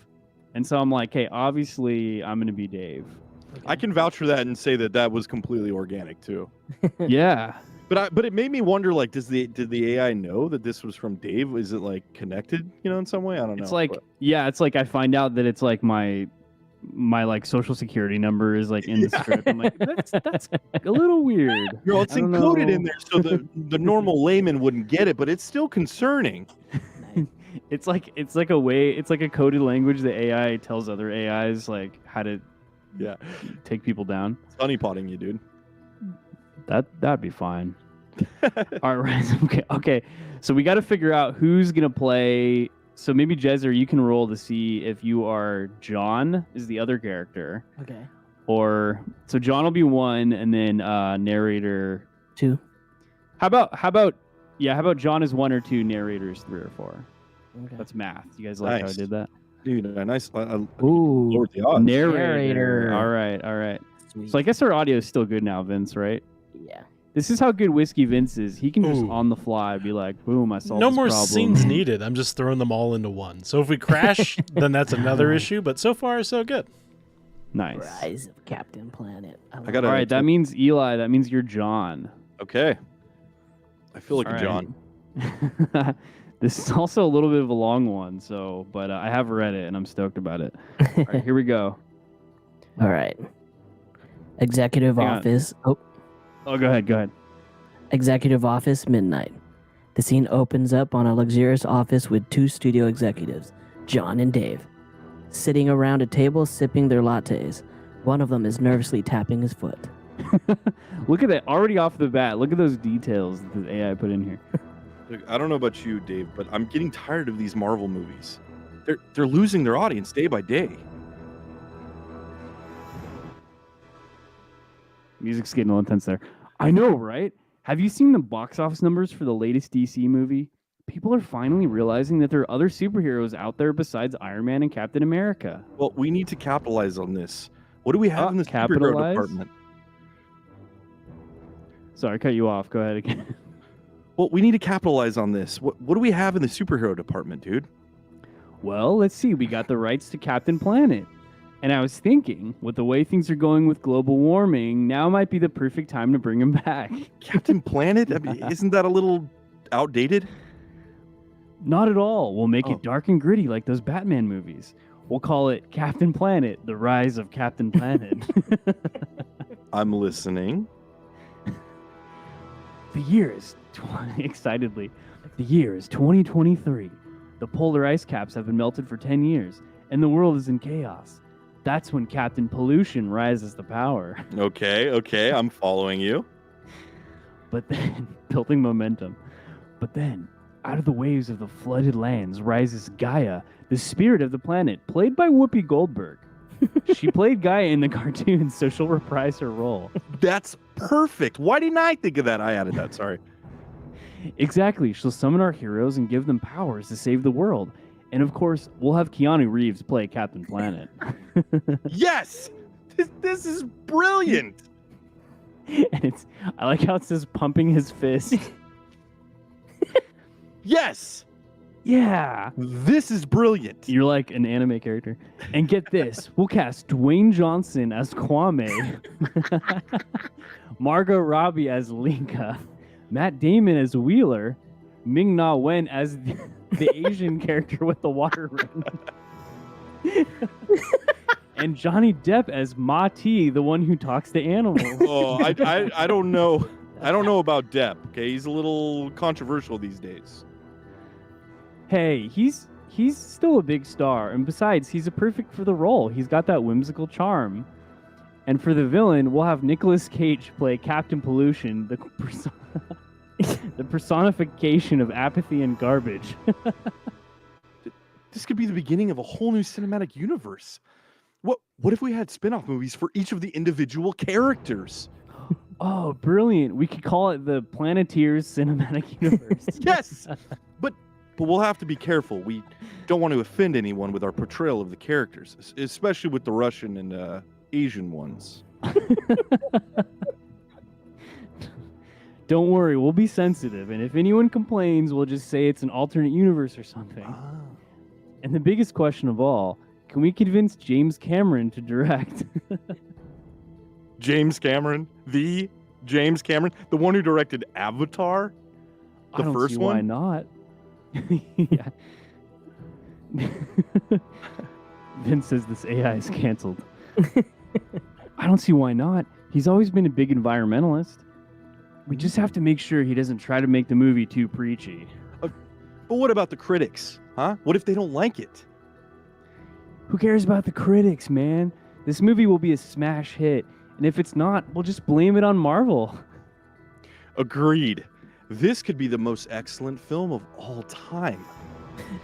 and so I'm like, hey, obviously I'm gonna be Dave. Okay. I can vouch for that and say that was completely organic too. Yeah, but it made me wonder, did the AI know that this was from Dave? Is it connected, in some way? I don't know. It's it's I find out that it's my my like social security number is like in the script. I'm like, that's a little weird. No, it's I don't encoded know. in there so the normal layman wouldn't get it, but it's still concerning. It's like a coded language that AI tells other AIs like how to Yeah, take people down. it's honeypotting you, dude. That'd be fine. All right. Okay. So we got to figure out who's gonna play. So maybe Jezer, you can roll to see if you are John is the other character, Okay. or so John will be 1, and then narrator 2. How about John is 1 or 2, narrator is 3 or 4. Okay. That's math. You guys like how I Nice. did that? Dude, a nice. Ooh. Lowered the odds. Narrator. Narrator. All right. Sweet. So I guess our audio is still good now, Vince, right? Yeah. This is how good Whiskey Vince is. He can just Ooh. on the fly be like, boom, I solved No this more problem. scenes needed. I'm just throwing them all into one. So if we crash, then that's another issue. But so far, so good. Nice. Rise of Captain Planet. I got All right, that means Eli. That means you're John. Okay. I feel like All a John. right. This is also a little bit of a long one, so but I have read it and I'm stoked about it. All right, here we go. All right. Executive Hang on. office. Oh, Oh, go ahead. executive office. Midnight. The scene opens up on a luxurious office with 2 studio executives, John and Dave, sitting around a table sipping their lattes. One of them is nervously tapping his foot. Look at that already off the bat. Look at those details that the AI put in here. Look, I don't know about you, Dave, but I'm getting tired of these Marvel movies. They're losing their audience day by day. Music's getting a little intense there. I know, right? Have you seen the box office numbers for the latest DC movie? People are finally realizing that there are other superheroes out there besides Iron Man and Captain America. Well, we need to capitalize on this. What do we have in the superhero capitalize? department? Sorry, I cut you off. Go ahead again. Well, we need to capitalize on this. What do we have in the superhero department, dude? Well, let's see. We got the rights to Captain Planet. And I was thinking, with the way things are going with global warming, now might be the perfect time to bring him back. Captain Planet? I mean, isn't that a little outdated? Not at all. We'll make Oh. it dark and gritty like those Batman movies. We'll call it Captain Planet, The Rise of Captain Planet. I'm listening. The year is excitedly. The year is 2023. The polar ice caps have been melted for 10 years, and the world is in chaos. That's when Captain Pollution rises to power. Okay, I'm following you. But then, building momentum. But then, out of the waves of the flooded lands rises Gaia, the spirit of the planet, played by Whoopi Goldberg. She played Gaia in the cartoon, so she'll reprise her role. That's perfect. Why didn't I think of that? I added that. Sorry. Exactly. She'll summon our heroes and give them powers to save the world. And of course, we'll have Keanu Reeves play Captain Planet. Yes! This is brilliant. And I like how it says pumping his fist. Yes! Yeah. This is brilliant. You're like an anime character. And get this, we'll cast Dwayne Johnson as Kwame, Margot Robbie as Linka, Matt Damon as Wheeler, Ming-Na Wen as the Asian character with the water ring, and Johnny Depp as Ma-Ti, the one who talks to animals. Oh, I don't know. I don't know about Depp. Okay, he's a little controversial these days. Hey, he's still a big star, and besides, he's a perfect for the role. He's got that whimsical charm. And for the villain, we'll have Nicolas Cage play Captain Pollution, the personification of apathy and garbage. This could be the beginning of a whole new cinematic universe. What if we had spin-off movies for each of the individual characters? Oh, brilliant. We could call it the Planeteers Cinematic Universe. Yes! But we'll have to be careful. We don't want to offend anyone with our portrayal of the characters, especially with the Russian and Asian ones. Don't worry, we'll be sensitive, and if anyone complains, we'll just say it's an alternate universe or something. And the biggest question of all, can we convince James Cameron to direct? James Cameron, the one who directed Avatar, I don't first see one. Why not? Yeah. Vince says this AI is canceled. I don't see why not. He's always been a big environmentalist. We just have to make sure he doesn't try to make the movie too preachy. But what about the critics? Huh? What if they don't like it? Who cares about the critics, man? This movie will be a smash hit. And if it's not, we'll just blame it on Marvel. Agreed. This could be the most excellent film of all time.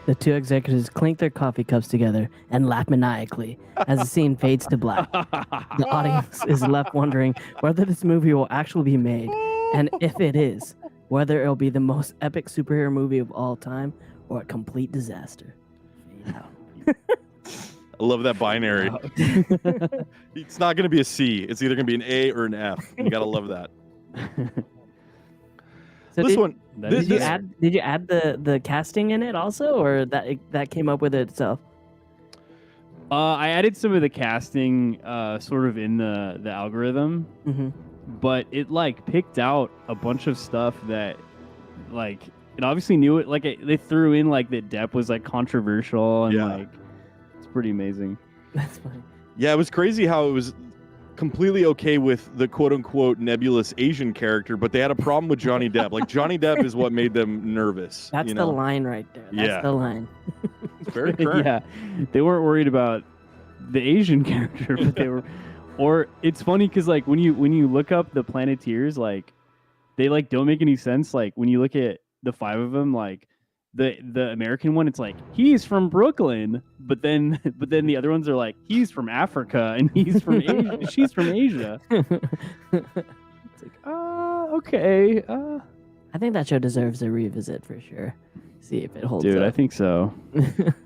The two executives clink their coffee cups together and laugh maniacally as the scene fades to black. The audience is left wondering whether this movie will actually be made, and if it is, whether it'll be the most epic superhero movie of all time or a complete disaster. Fade out. I love that binary. It's not going to be a C. It's either going to be an A or an F. You got to love that. So This one. Did you add the casting in it also, or that came up with it itself? I added some of the casting sort of in the algorithm, but it like picked out a bunch of stuff that like it obviously knew it. Like they threw in like that Depp was like controversial and like it's pretty amazing. That's funny. Yeah, it was crazy how it was completely okay with the quote-unquote nebulous Asian character, but they had a problem with Johnny Depp. Like, Johnny Depp is what made them nervous. That's the line right there. That's the line. It's very current. Yeah, they weren't worried about the Asian character, but they were. Or it's funny because like when you look up the Planeteers, like they like don't make any sense. Like when you look at the 5 of them, like the American one, it's like he's from Brooklyn, but then the other ones are like he's from Africa and he's from Asia, she's from Asia. It's like okay. I think that show deserves a revisit for sure. See if it holds Dude, up. I think so.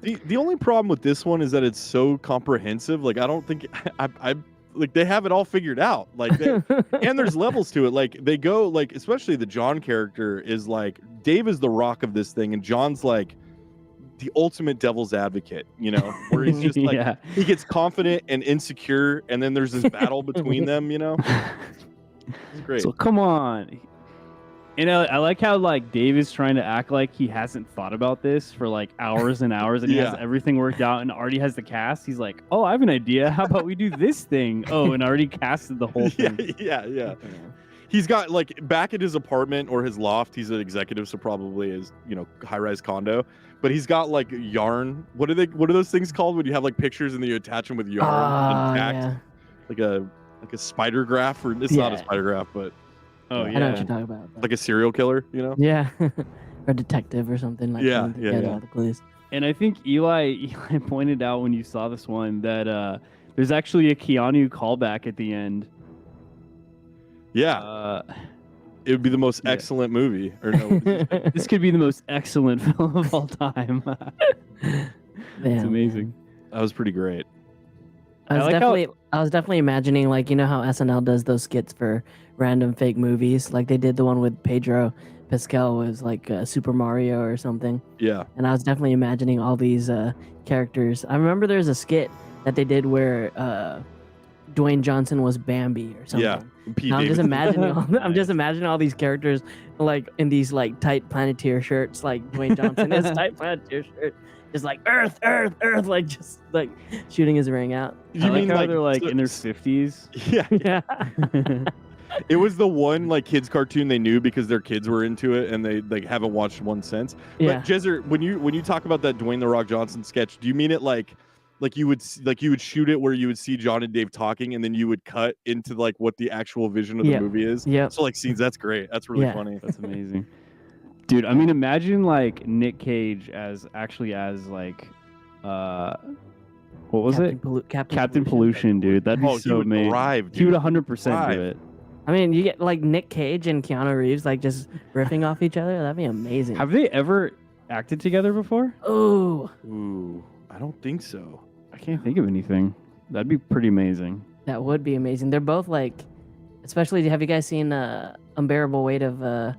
The only problem with this one is that it's so comprehensive. Like, I don't think I like they have it all figured out. Like, and there's levels to it. Like, they go like, especially the John character is like Dave is the rock of this thing, and John's like the ultimate devil's advocate. You know, where he's just like he gets confident and insecure, and then there's this battle between them. You know, it's great. So come on. And I like how like Dave is trying to act like he hasn't thought about this for like hours and hours, and he has everything worked out and already has the cast. He's like, "Oh, I have an idea. How about we do this thing?" Oh, and already casted the whole thing. Yeah. He's got like back at his apartment or his loft. He's an executive, so probably his high-rise condo. But he's got like yarn. What are those things called when you have like pictures and then you attach them with yarn intact? Yeah. Like a spider graph, or it's not a spider graph, but. Oh yeah, I know what you're talking about. Like a serial killer, you know? Yeah, or a detective or something like that. Yeah. All the clues. And I think Eli pointed out when you saw this one that there's actually a Keanu callback at the end. Yeah. It would be the most excellent movie. Or no, this could be the most excellent film of all time. It's amazing. That was pretty great. I was definitely imagining, like, you know how SNL does those skits for random fake movies, like they did the one with Pedro Pascal was like Super Mario or something. Yeah. And I was definitely imagining all these characters. I remember there's a skit that they did where Dwayne Johnson was Bambi or something. Yeah. I'm just imagining all these characters like in these like tight Planeteer shirts, like Dwayne Johnson in his tight Planeteer shirt. Just like Earth, like just like shooting his ring out. You mean how they're like in their 50s? Yeah. It was the one like kids cartoon they knew because their kids were into it and they like haven't watched one since. Yeah. But Jezzer, when you talk about that Dwayne the Rock Johnson sketch, do you mean it like you would shoot it where you would see John and Dave talking and then you would cut into like what the actual vision of the movie is? Yeah. So like scenes, that's great. That's really funny. That's amazing. Dude, I mean, imagine like Nick Cage as like, what was Captain Pollution, dude. That'd be so amazing. Thrive, dude. He would 100% do it. I mean, you get like Nick Cage and Keanu Reeves like just riffing off each other. That'd be amazing. Have they ever acted together before? Ooh, I don't think so. I can't think of anything. That'd be pretty amazing. That would be amazing. They're both like, especially. Have you guys seen Unbearable Weight of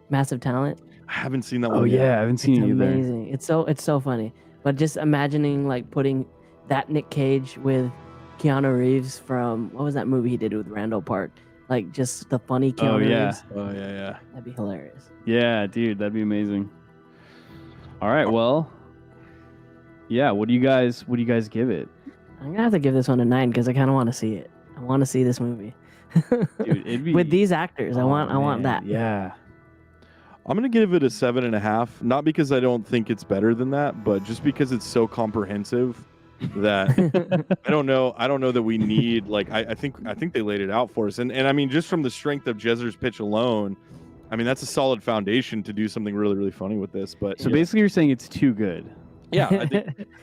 Massive Talent? I haven't seen that one. Oh yeah, I haven't seen it either. Amazing. It's so funny. But just imagining like putting that Nick Cage with Keanu Reeves from what was that movie he did with Randall Park? Like just the funny Keanu Reeves. Oh yeah. That'd be hilarious. Yeah, dude, that'd be amazing. All right, well, Yeah, what do you guys give it? I'm gonna have to give this one a 9 because I kind of want to see it. I want to see this movie. Dude, it'd be With these actors. I want man, that. Yeah. I'm gonna give it a 7.5. Not because I don't think it's better than that, but just because it's so comprehensive that I don't know that we need like I think they laid it out for us. And I mean, just from the strength of Jezzer's pitch alone, I mean that's a solid foundation to do something really, really funny with this. But So basically, you're saying it's too good. yeah,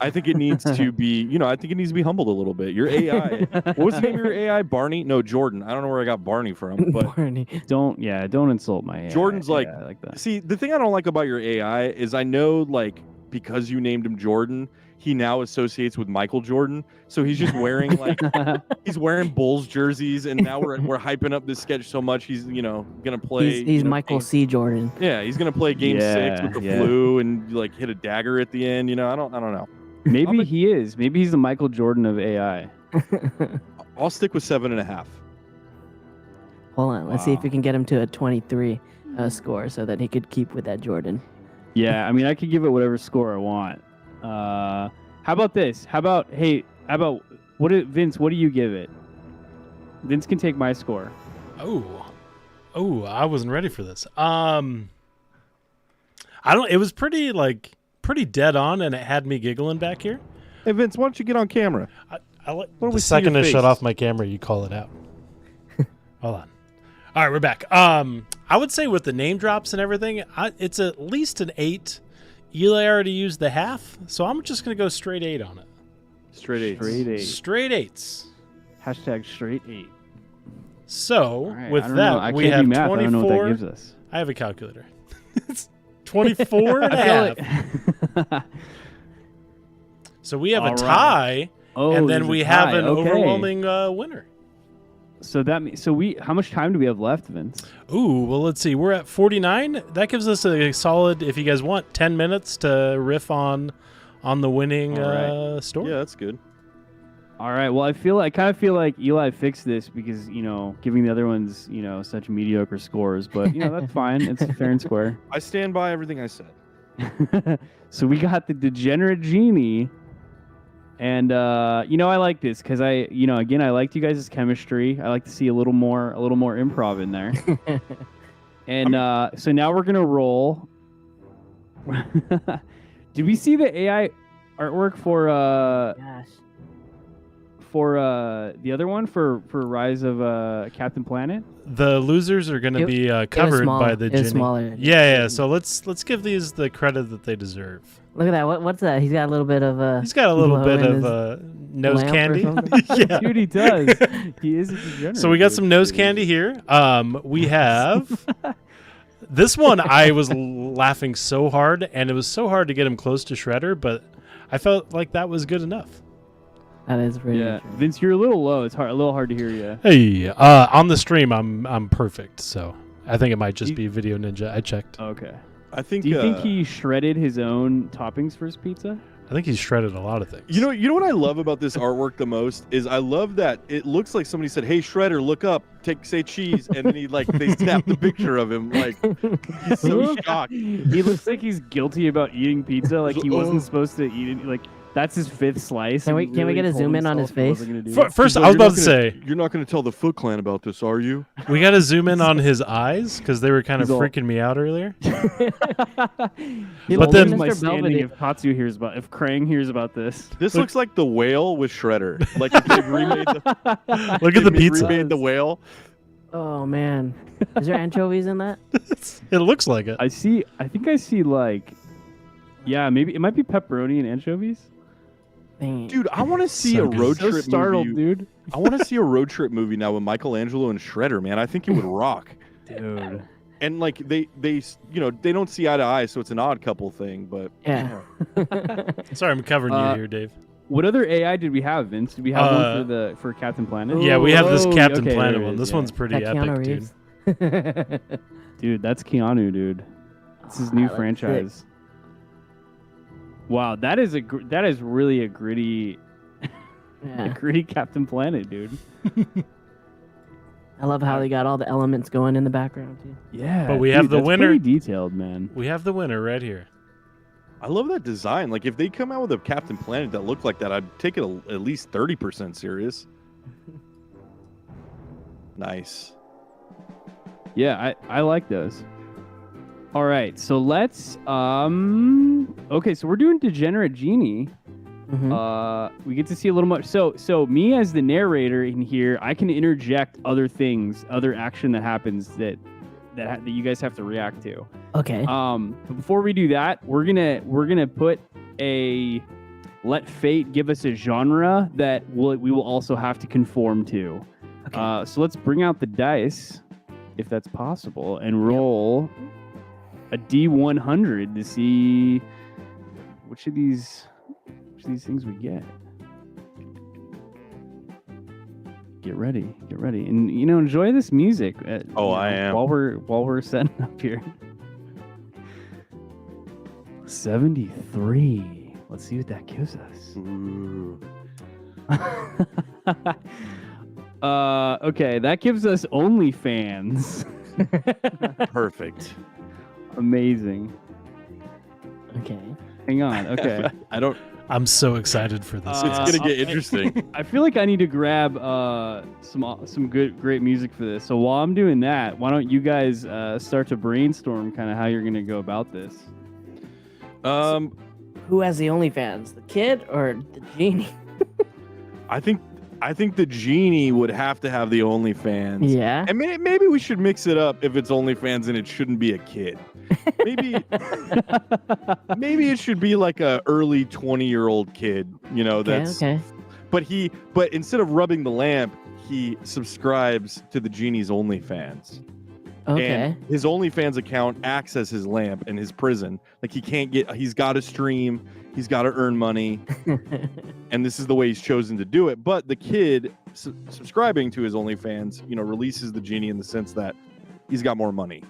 I think it needs to be, I think it needs to be humbled a little bit. Your AI, what was the name of your AI? Barney? No, Jordan. I don't know where I got Barney from, but Barney. Don't insult my AI. Jordan's like, Yeah, I like that. see, the thing I don't like about your AI is I know like because you named him Jordan, he now associates with Michael Jordan. So he's just wearing like he's wearing Bulls jerseys, and now we're hyping up this sketch so much he's gonna play. He's Michael C. Jordan. Yeah, he's gonna play Game 6 with the Yeah. flu and like hit a dagger at the end. I don't know. Maybe he is. Maybe he's the Michael Jordan of AI. I'll stick with 7.5. Hold on. Let's see if Wow. we can get him to a 23 score so that he could keep with that Jordan. Yeah, I mean, I could give it whatever score I want. How about this? How about Vince? What do you give it? Vince can take my score. Oh, I wasn't ready for this. It was pretty dead on, and it had me giggling back here. Hey Vince, why don't you get on camera? I like What do the we see second your to shut face? off my camera, you call it out. Hold on. All right, we're back. I would say with the name drops and everything, it's at least an 8. Eli already used the half, so I'm just gonna go straight 8 on it. Straight 8. Straight 8. Straight 8s. Hashtag straight 8. So All right, with I don't know. I that, we can't have do math. I 24. don't know what that gives us. I have a calculator. It's 24 and a I half. feel like- So we have a All right. tie, Oh, and there's then a we have tie. an Okay. overwhelming winner. So that means how much time do we have left, Vince? Ooh, well, let's see. We're at 49. That gives us a solid, if you guys want, 10 minutes to riff on the winning All story. Yeah, that's good. All right. Well, I kind of feel like Eli fixed this because giving the other ones such mediocre scores, but that's fine. It's fair and square. I stand by everything I said. So we got the degenerate genie, and I like this because again I liked you guys' chemistry. I like to see a little more improv in there. And so now we're gonna roll. Did we see the AI artwork for Gosh. the other one for Rise of Captain Planet? The losers are going to be covered by the It was genie. smaller. Yeah. So let's give these the credit that they deserve. Look at that. What's that? He's got a little bit of He's got a little glow bit in of his nose lamp or candy. something? Yeah. Dude, he does. He is a degenerate. So we got dude. some nose candy here. We have this one. I was laughing so hard, and it was so hard to get him close to Shredder, but I felt like that was good enough. That is pretty. Yeah, true. Vince, you're a little low. It's a little hard to hear you. Hey, on the stream, I'm perfect. So I think it might just be Video Ninja. I checked. Okay. I think. Do you think he shredded his own toppings for his pizza? I think he's shredded a lot of things. You know what I love about this artwork the most is I love that it looks like somebody said, "Hey Shredder, look up, say cheese," and then they snap the picture of him like he's so shocked. He looks like he's guilty about eating pizza. Like he wasn't supposed to eat it. Like that's his 5th slice. Can and we really get a told zoom in on himself his he wasn't face? gonna do it. First, He's I like, was about to "You're not say you're not going to tell the Foot Clan about this, are you?" we got to zoom in on his eyes because they were kind of He's all- freaking me out earlier. But then- my Mr. standing Belvedere. if Katsu hears about if Krang hears about this. This looks like the whale with Shredder. Like if they've remade the Look at the they've pizza. remade the whale. Oh man, is there anchovies in that? It looks like it. I think I see like, yeah, maybe it might be pepperoni and anchovies. Dang. Dude, I want to see So a good. road So trip startled, movie. dude. I want to see a road trip movie now with Michelangelo and Shredder, man. I think it would rock. Dude. And like they they don't see eye to eye, so it's an odd couple thing. But Yeah. Sorry, I'm covering you here, Dave. What other AI did we have, Vince? Did we have one for Captain Planet? Yeah, we have this Oh, Captain okay, Planet there it one. is, This yeah. one's pretty That epic, Keanu dude. Reeves. Dude, that's Keanu, dude. It's his new that looks franchise. Wow, that is really a gritty Yeah. Captain Planet, dude. I love how they got all the elements going in the background too. Yeah, But we have the that's winner. pretty detailed, man. We have the winner right here. I love that design. Like, if they come out with a Captain Planet that looked like that, I'd take it at least 30% serious. Nice. Yeah, I like those. All right, so let's okay, so we're doing Degenerate Genie. We get to see a little much. So me as the narrator in here, I can interject other things, other action that happens that you guys have to react to. Okay. But before we do that, we're gonna put a let fate give us a genre that we will also have to conform to. Okay. So let's bring out the dice, if that's possible, and roll a D100 to see which of these things we get. Get ready, and enjoy this music. I am. While we're setting up here. 73. Let's see what that gives us. Ooh. Okay, that gives us OnlyFans. Perfect. Amazing. Okay. Hang on. Okay. I'm so excited for this. It's gonna get interesting. I feel like I need to grab some great music for this. So while I'm doing that, why don't you guys start to brainstorm kind of how you're gonna go about this? Who has the OnlyFans, the kid or the genie? I think the genie would have to have the OnlyFans. Yeah. And maybe we should mix it up if it's OnlyFans and it shouldn't be a kid. Maybe it should be like a early 20-year-old kid, that's okay. But instead of rubbing the lamp, he subscribes to the genie's OnlyFans. Okay. And his OnlyFans account acts as his lamp in his prison. Like he's got to stream, he's got to earn money, and this is the way he's chosen to do it. But the kid subscribing to his OnlyFans, releases the genie in the sense that he's got more money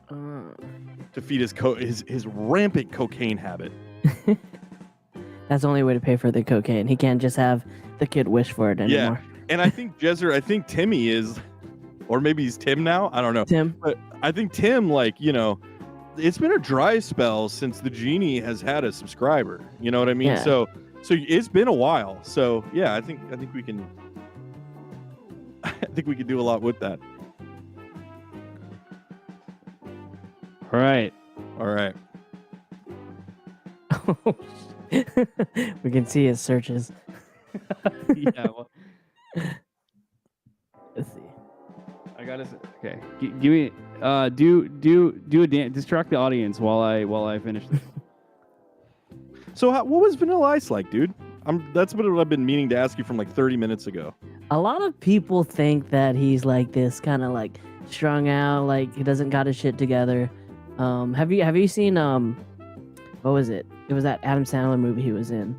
to feed his rampant cocaine habit. That's the only way to pay for the cocaine. He can't just have the kid wish for it anymore. Yeah, and I think Timmy is. Or maybe he's Tim now. I don't know. Tim. But I think Tim, it's been a dry spell since the genie has had a subscriber. You know what I mean? Yeah. So it's been a while. So yeah, I think we can. I think we can do a lot with that. All right. We can see his searches. Yeah. Well, Let's see. I gotta. Okay. Give me. Do a dance. Distract the audience while I finish this. So what was Vanilla Ice like, dude? That's what I've been meaning to ask you from like 30 minutes ago. A lot of people think that he's like this kind of like strung out, like he doesn't got his shit together. Have you seen what was it? It was that Adam Sandler movie he was in.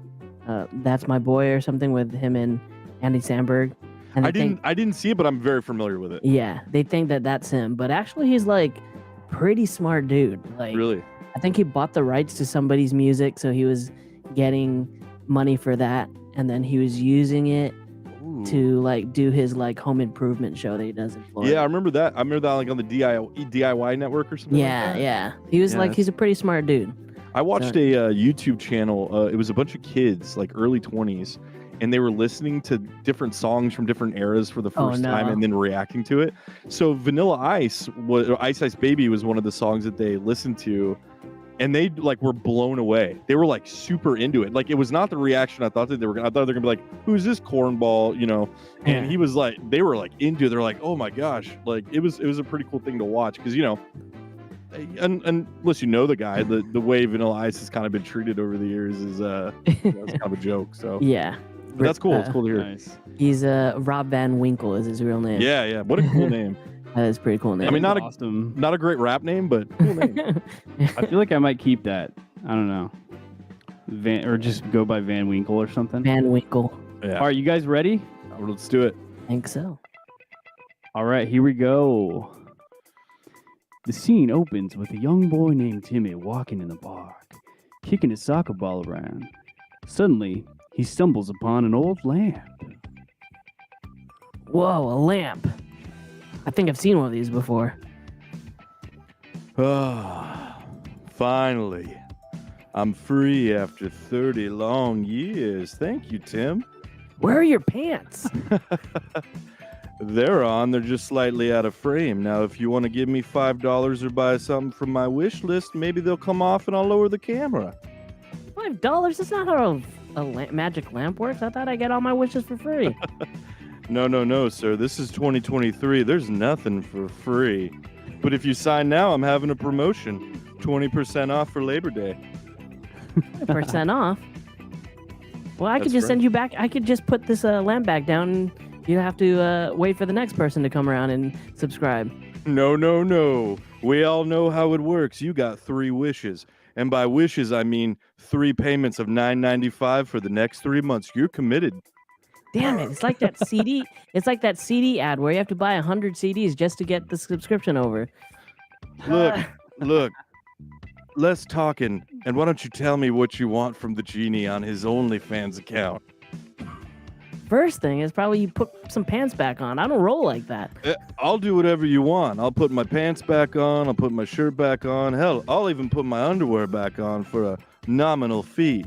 That's My Boy or something with him and Andy Samberg. And I didn't see it, but I'm very familiar with it. Yeah, they think that that's him, but actually he's like pretty smart dude. Like Really? I think he bought the rights to somebody's music, so he was getting money for that, and then he was using it to like do his like home improvement show that he does in Florida. Yeah, I remember that. Like on the DIY network or something. Yeah, like that. yeah. He was he's a pretty smart dude. I watched a YouTube channel. It was a bunch of kids, like early 20s, and they were listening to different songs from different eras for the first time and then reacting to it. So Vanilla Ice, Ice Ice Baby was one of the songs that they listened to, and they like were blown away. They were like super into it. Like it was not the reaction I thought that they were gonna. I thought they were gonna be like, "Who's this cornball?" And he was like, they were like into it. They're like, "Oh my gosh!" Like it was a pretty cool thing to watch because unless you know the guy, the way Vanilla Ice has kind of been treated over the years is it's kind of a joke. So yeah. But that's cool. It's cool to hear. Nice. He's Rob Van Winkle is his real name. Yeah. What a cool name. That is a pretty cool name. I mean, not awesome. Not a great rap name, but cool name. I feel like I might keep that. I don't know. Or just go by Van Winkle or something. Van Winkle. Yeah. All right, you guys ready? Let's do it. I think so. All right, here we go. The scene opens with a young boy named Timmy walking in the park, kicking his soccer ball around. Suddenly, he stumbles upon an old lamp. Whoa, a lamp. I think I've seen one of these before. Finally. I'm free after 30 long years. Thank you, Tim. Where are your pants? They're on. They're just slightly out of frame. Now, if you want to give me $5 or buy something from my wish list, maybe they'll come off and I'll lower the camera. $5? That's not how a magic lamp works. I thought I get all my wishes for free. No, sir. This is 2023. There's nothing for free. But if you sign now, I'm having a promotion. 20% off for Labor Day. % off? Well, I could That's just right. send you back. I could just put this lamp back down and you have to wait for the next person to come around and subscribe. No. We all know how it works. You got 3 wishes. And by wishes, I mean 3 payments of $9.95 for the next 3 months. You're committed. Damn it. It's like that CD. It's like that CD ad where you have to buy 100 CDs just to get the subscription over. Look. Less talking. And why don't you tell me what you want from the genie on his OnlyFans account? First thing is probably you put some pants back on. I don't roll like that. I'll do whatever you want. I'll put my pants back on. I'll put my shirt back on. Hell, I'll even put my underwear back on for a nominal fee.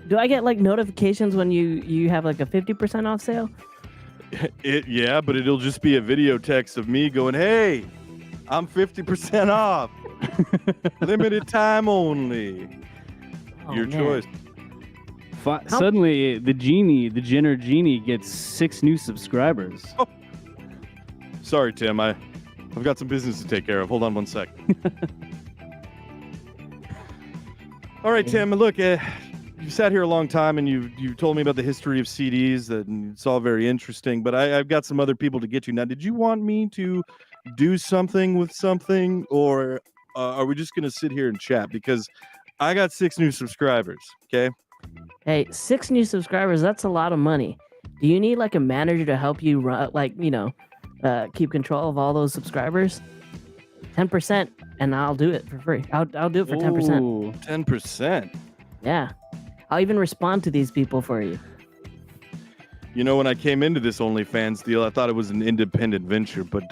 Do I get like notifications when you have like a 50% off sale? Yeah, but it'll just be a video text of me going, "Hey, I'm 50% off. Limited time only. Oh, Your man. choice." Suddenly, the Jenner genie gets 6 new subscribers. Oh. Sorry, Tim. I've got some business to take care of. Hold on one sec. All right, Tim. Look, you sat here a long time and you told me about the history of CDs. And it's all very interesting. But I've got some other people to get to. Now, did you want me to do something with something, or are we just going to sit here and chat? Because I got 6 new subscribers, okay? Hey, 6 new subscribers, that's a lot of money. Do you need like a manager to help you run, keep control of all those subscribers? 10% and I'll do it for free. I'll do it for 10%. Ooh. 10%. Yeah. I'll even respond to these people for you. You know, when I came into this OnlyFans deal, I thought it was an independent venture, but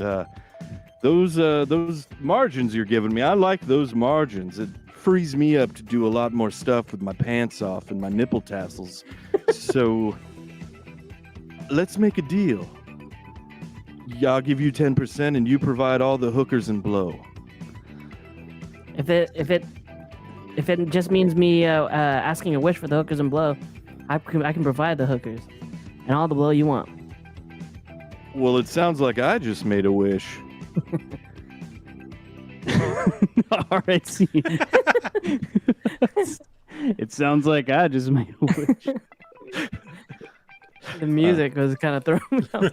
those margins you're giving me, I like those margins. It frees me up to do a lot more stuff with my pants off and my nipple tassels. So let's make a deal. I'll give you 10% and you provide all the hookers and blow. If it just means me asking a wish for the hookers and blow, I can provide the hookers and all the blow you want. Well, it sounds like I just made a wish. All right, scene. It sounds like I just made a wish. The music was kind of throwing me off.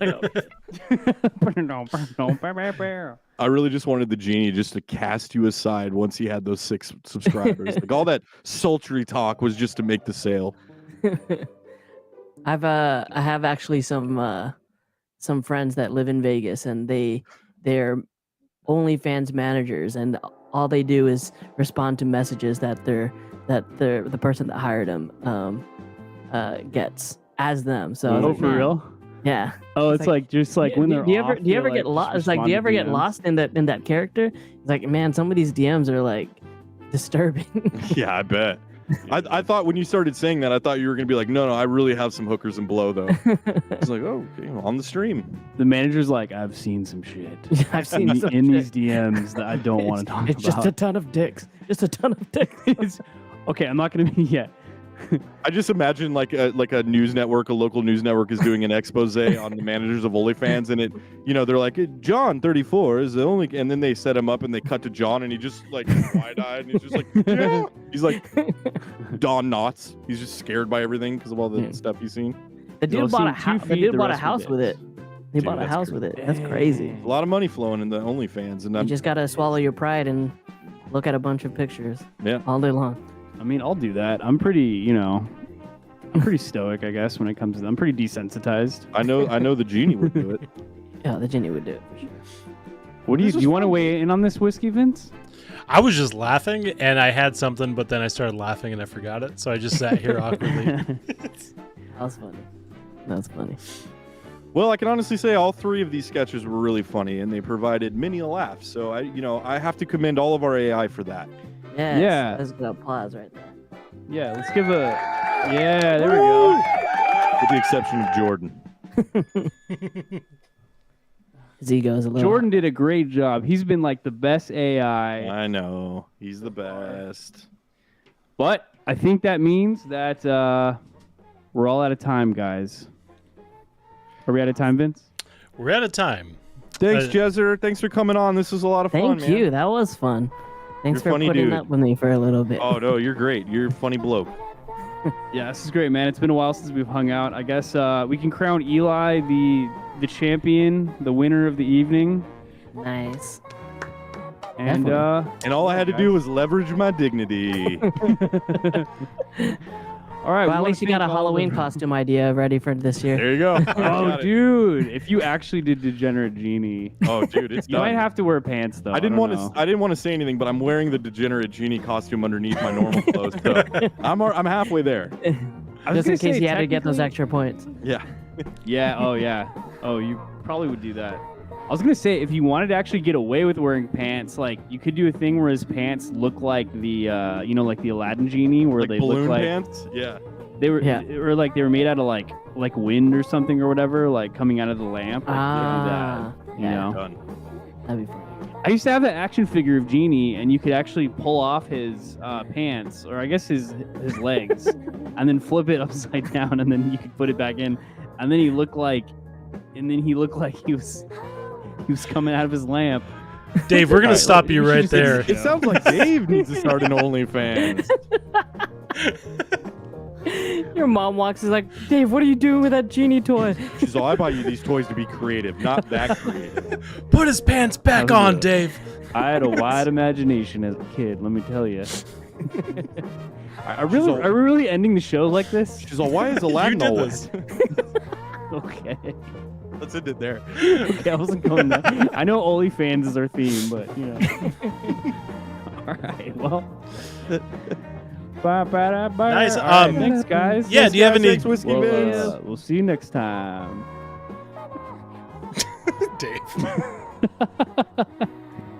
I really just wanted the genie just to cast you aside once he had those 6 subscribers. Like all that sultry talk was just to make the sale. I have actually some friends that live in Vegas, and they're OnlyFans managers, and all they do is respond to messages that the person that hired them gets as them. So Oh, it's for not- real? Yeah. Oh, it's like just like when they're do you off, ever they, get like, lost? just It's like, do respond you to ever get DMs? lost in that character? It's like, man, some of these DMs are like disturbing. Yeah, I bet. I thought when you started saying that, I thought you were going to be like, no, I really have some hookers and blow, though. It's like, oh, okay, on the stream. The manager's like, I've seen some shit I've seen some in shit. these DMs that I don't want to talk It's about. just a ton of dicks. Just a ton of dicks. Okay, I'm not gonna be yet. I just imagine like a news network, a local news network is doing an expose on the managers of OnlyFans, and it, they're like, John 34 is the only, and then they set him up and they cut to John and he just like wide-eyed and he's just like, yeah. He's like Don Knotts. He's just scared by everything because of all the stuff he's seen. The You'll dude bought a see house. two The feet, dude the bought a rest house were with it. dicks. He Dude, bought a that's house with it. That's crazy. A lot of money flowing in the OnlyFans, and You just gotta swallow your pride and look at a bunch of pictures yeah. all day long. I mean, I'll do that. I'm pretty, I'm pretty stoic, I guess, when it comes to them. I'm pretty desensitized. I know the genie would do it. Yeah, the genie would do it for sure. What do This you was want to fun. weigh in on this whiskey, Vince? I was just laughing, and I had something, but then I started laughing and I forgot it, so I just sat here awkwardly. That was funny. That's funny. Well, I can honestly say all 3 of these sketches were really funny, and they provided many a laugh. So I have to commend all of our AI for that. Yes, Yeah. That's good applause right there. Yeah, let's give a. Yeah, there we go. With the exception of Jordan. His ego is a little. Jordan did a great job. He's been like the best AI. I know. He's the best. But I think that means that we're all out of time, guys. Are we out of time, Vince? We're out of time. Thanks, Jezer. Thanks for coming on. This was a lot of fun, Thank man. you. That was fun. Thanks You're for funny putting dude. up with me for a little bit. Oh, no, you're great. You're a funny bloke. Yeah, this is great, man. It's been a while since we've hung out. I guess we can crown Eli the champion, the winner of the evening. Nice. And And all I had to do was leverage my dignity. all right. Well, at least you got a Halloween costume idea ready for this year. There you go. Oh, dude! If you actually did Degenerate Genie, Oh, dude, it's you done. might have to wear pants though. I didn't want to. to. I didn't want to say anything, but I'm wearing the Degenerate Genie costume underneath my normal clothes. So I'm halfway there. Just in case you had to get those extra points. Yeah. Yeah. Oh, yeah. Oh, you probably would do that. I was gonna say if you wanted to actually get away with wearing pants, like you could do a thing where his pants look like the, like the Aladdin genie, where Like they balloon look like pants. Yeah. they were, Yeah. or like they were made out of like wind or something or whatever, like coming out of the lamp. Like, you know. Done. That'd be fun. I used to have that action figure of Genie, and you could actually pull off his pants, or I guess his legs, and then flip it upside down, and then you could put it back in, and then he looked like he was coming out of his lamp. Dave, we're gonna Alright, stop you right there. It sounds like Dave needs to start an OnlyFans. Your mom walks is like, Dave, what are you doing with that genie toy? She's all, I buy you these toys to be creative, not that creative. Put his pants back That was on, a- Dave. I had a wide imagination as a kid, let me tell you. Are we really ending the show like this? She's all, why is Aladdin did all this. wet? Okay. Let's end it there. Okay, I wasn't going there. I know OnlyFans is our theme, but you know. All right. Well. Nice, All right, um, thanks, guys. Yeah, do you have any? Thanks, Whiskey Vince. We'll see you next time. Dave.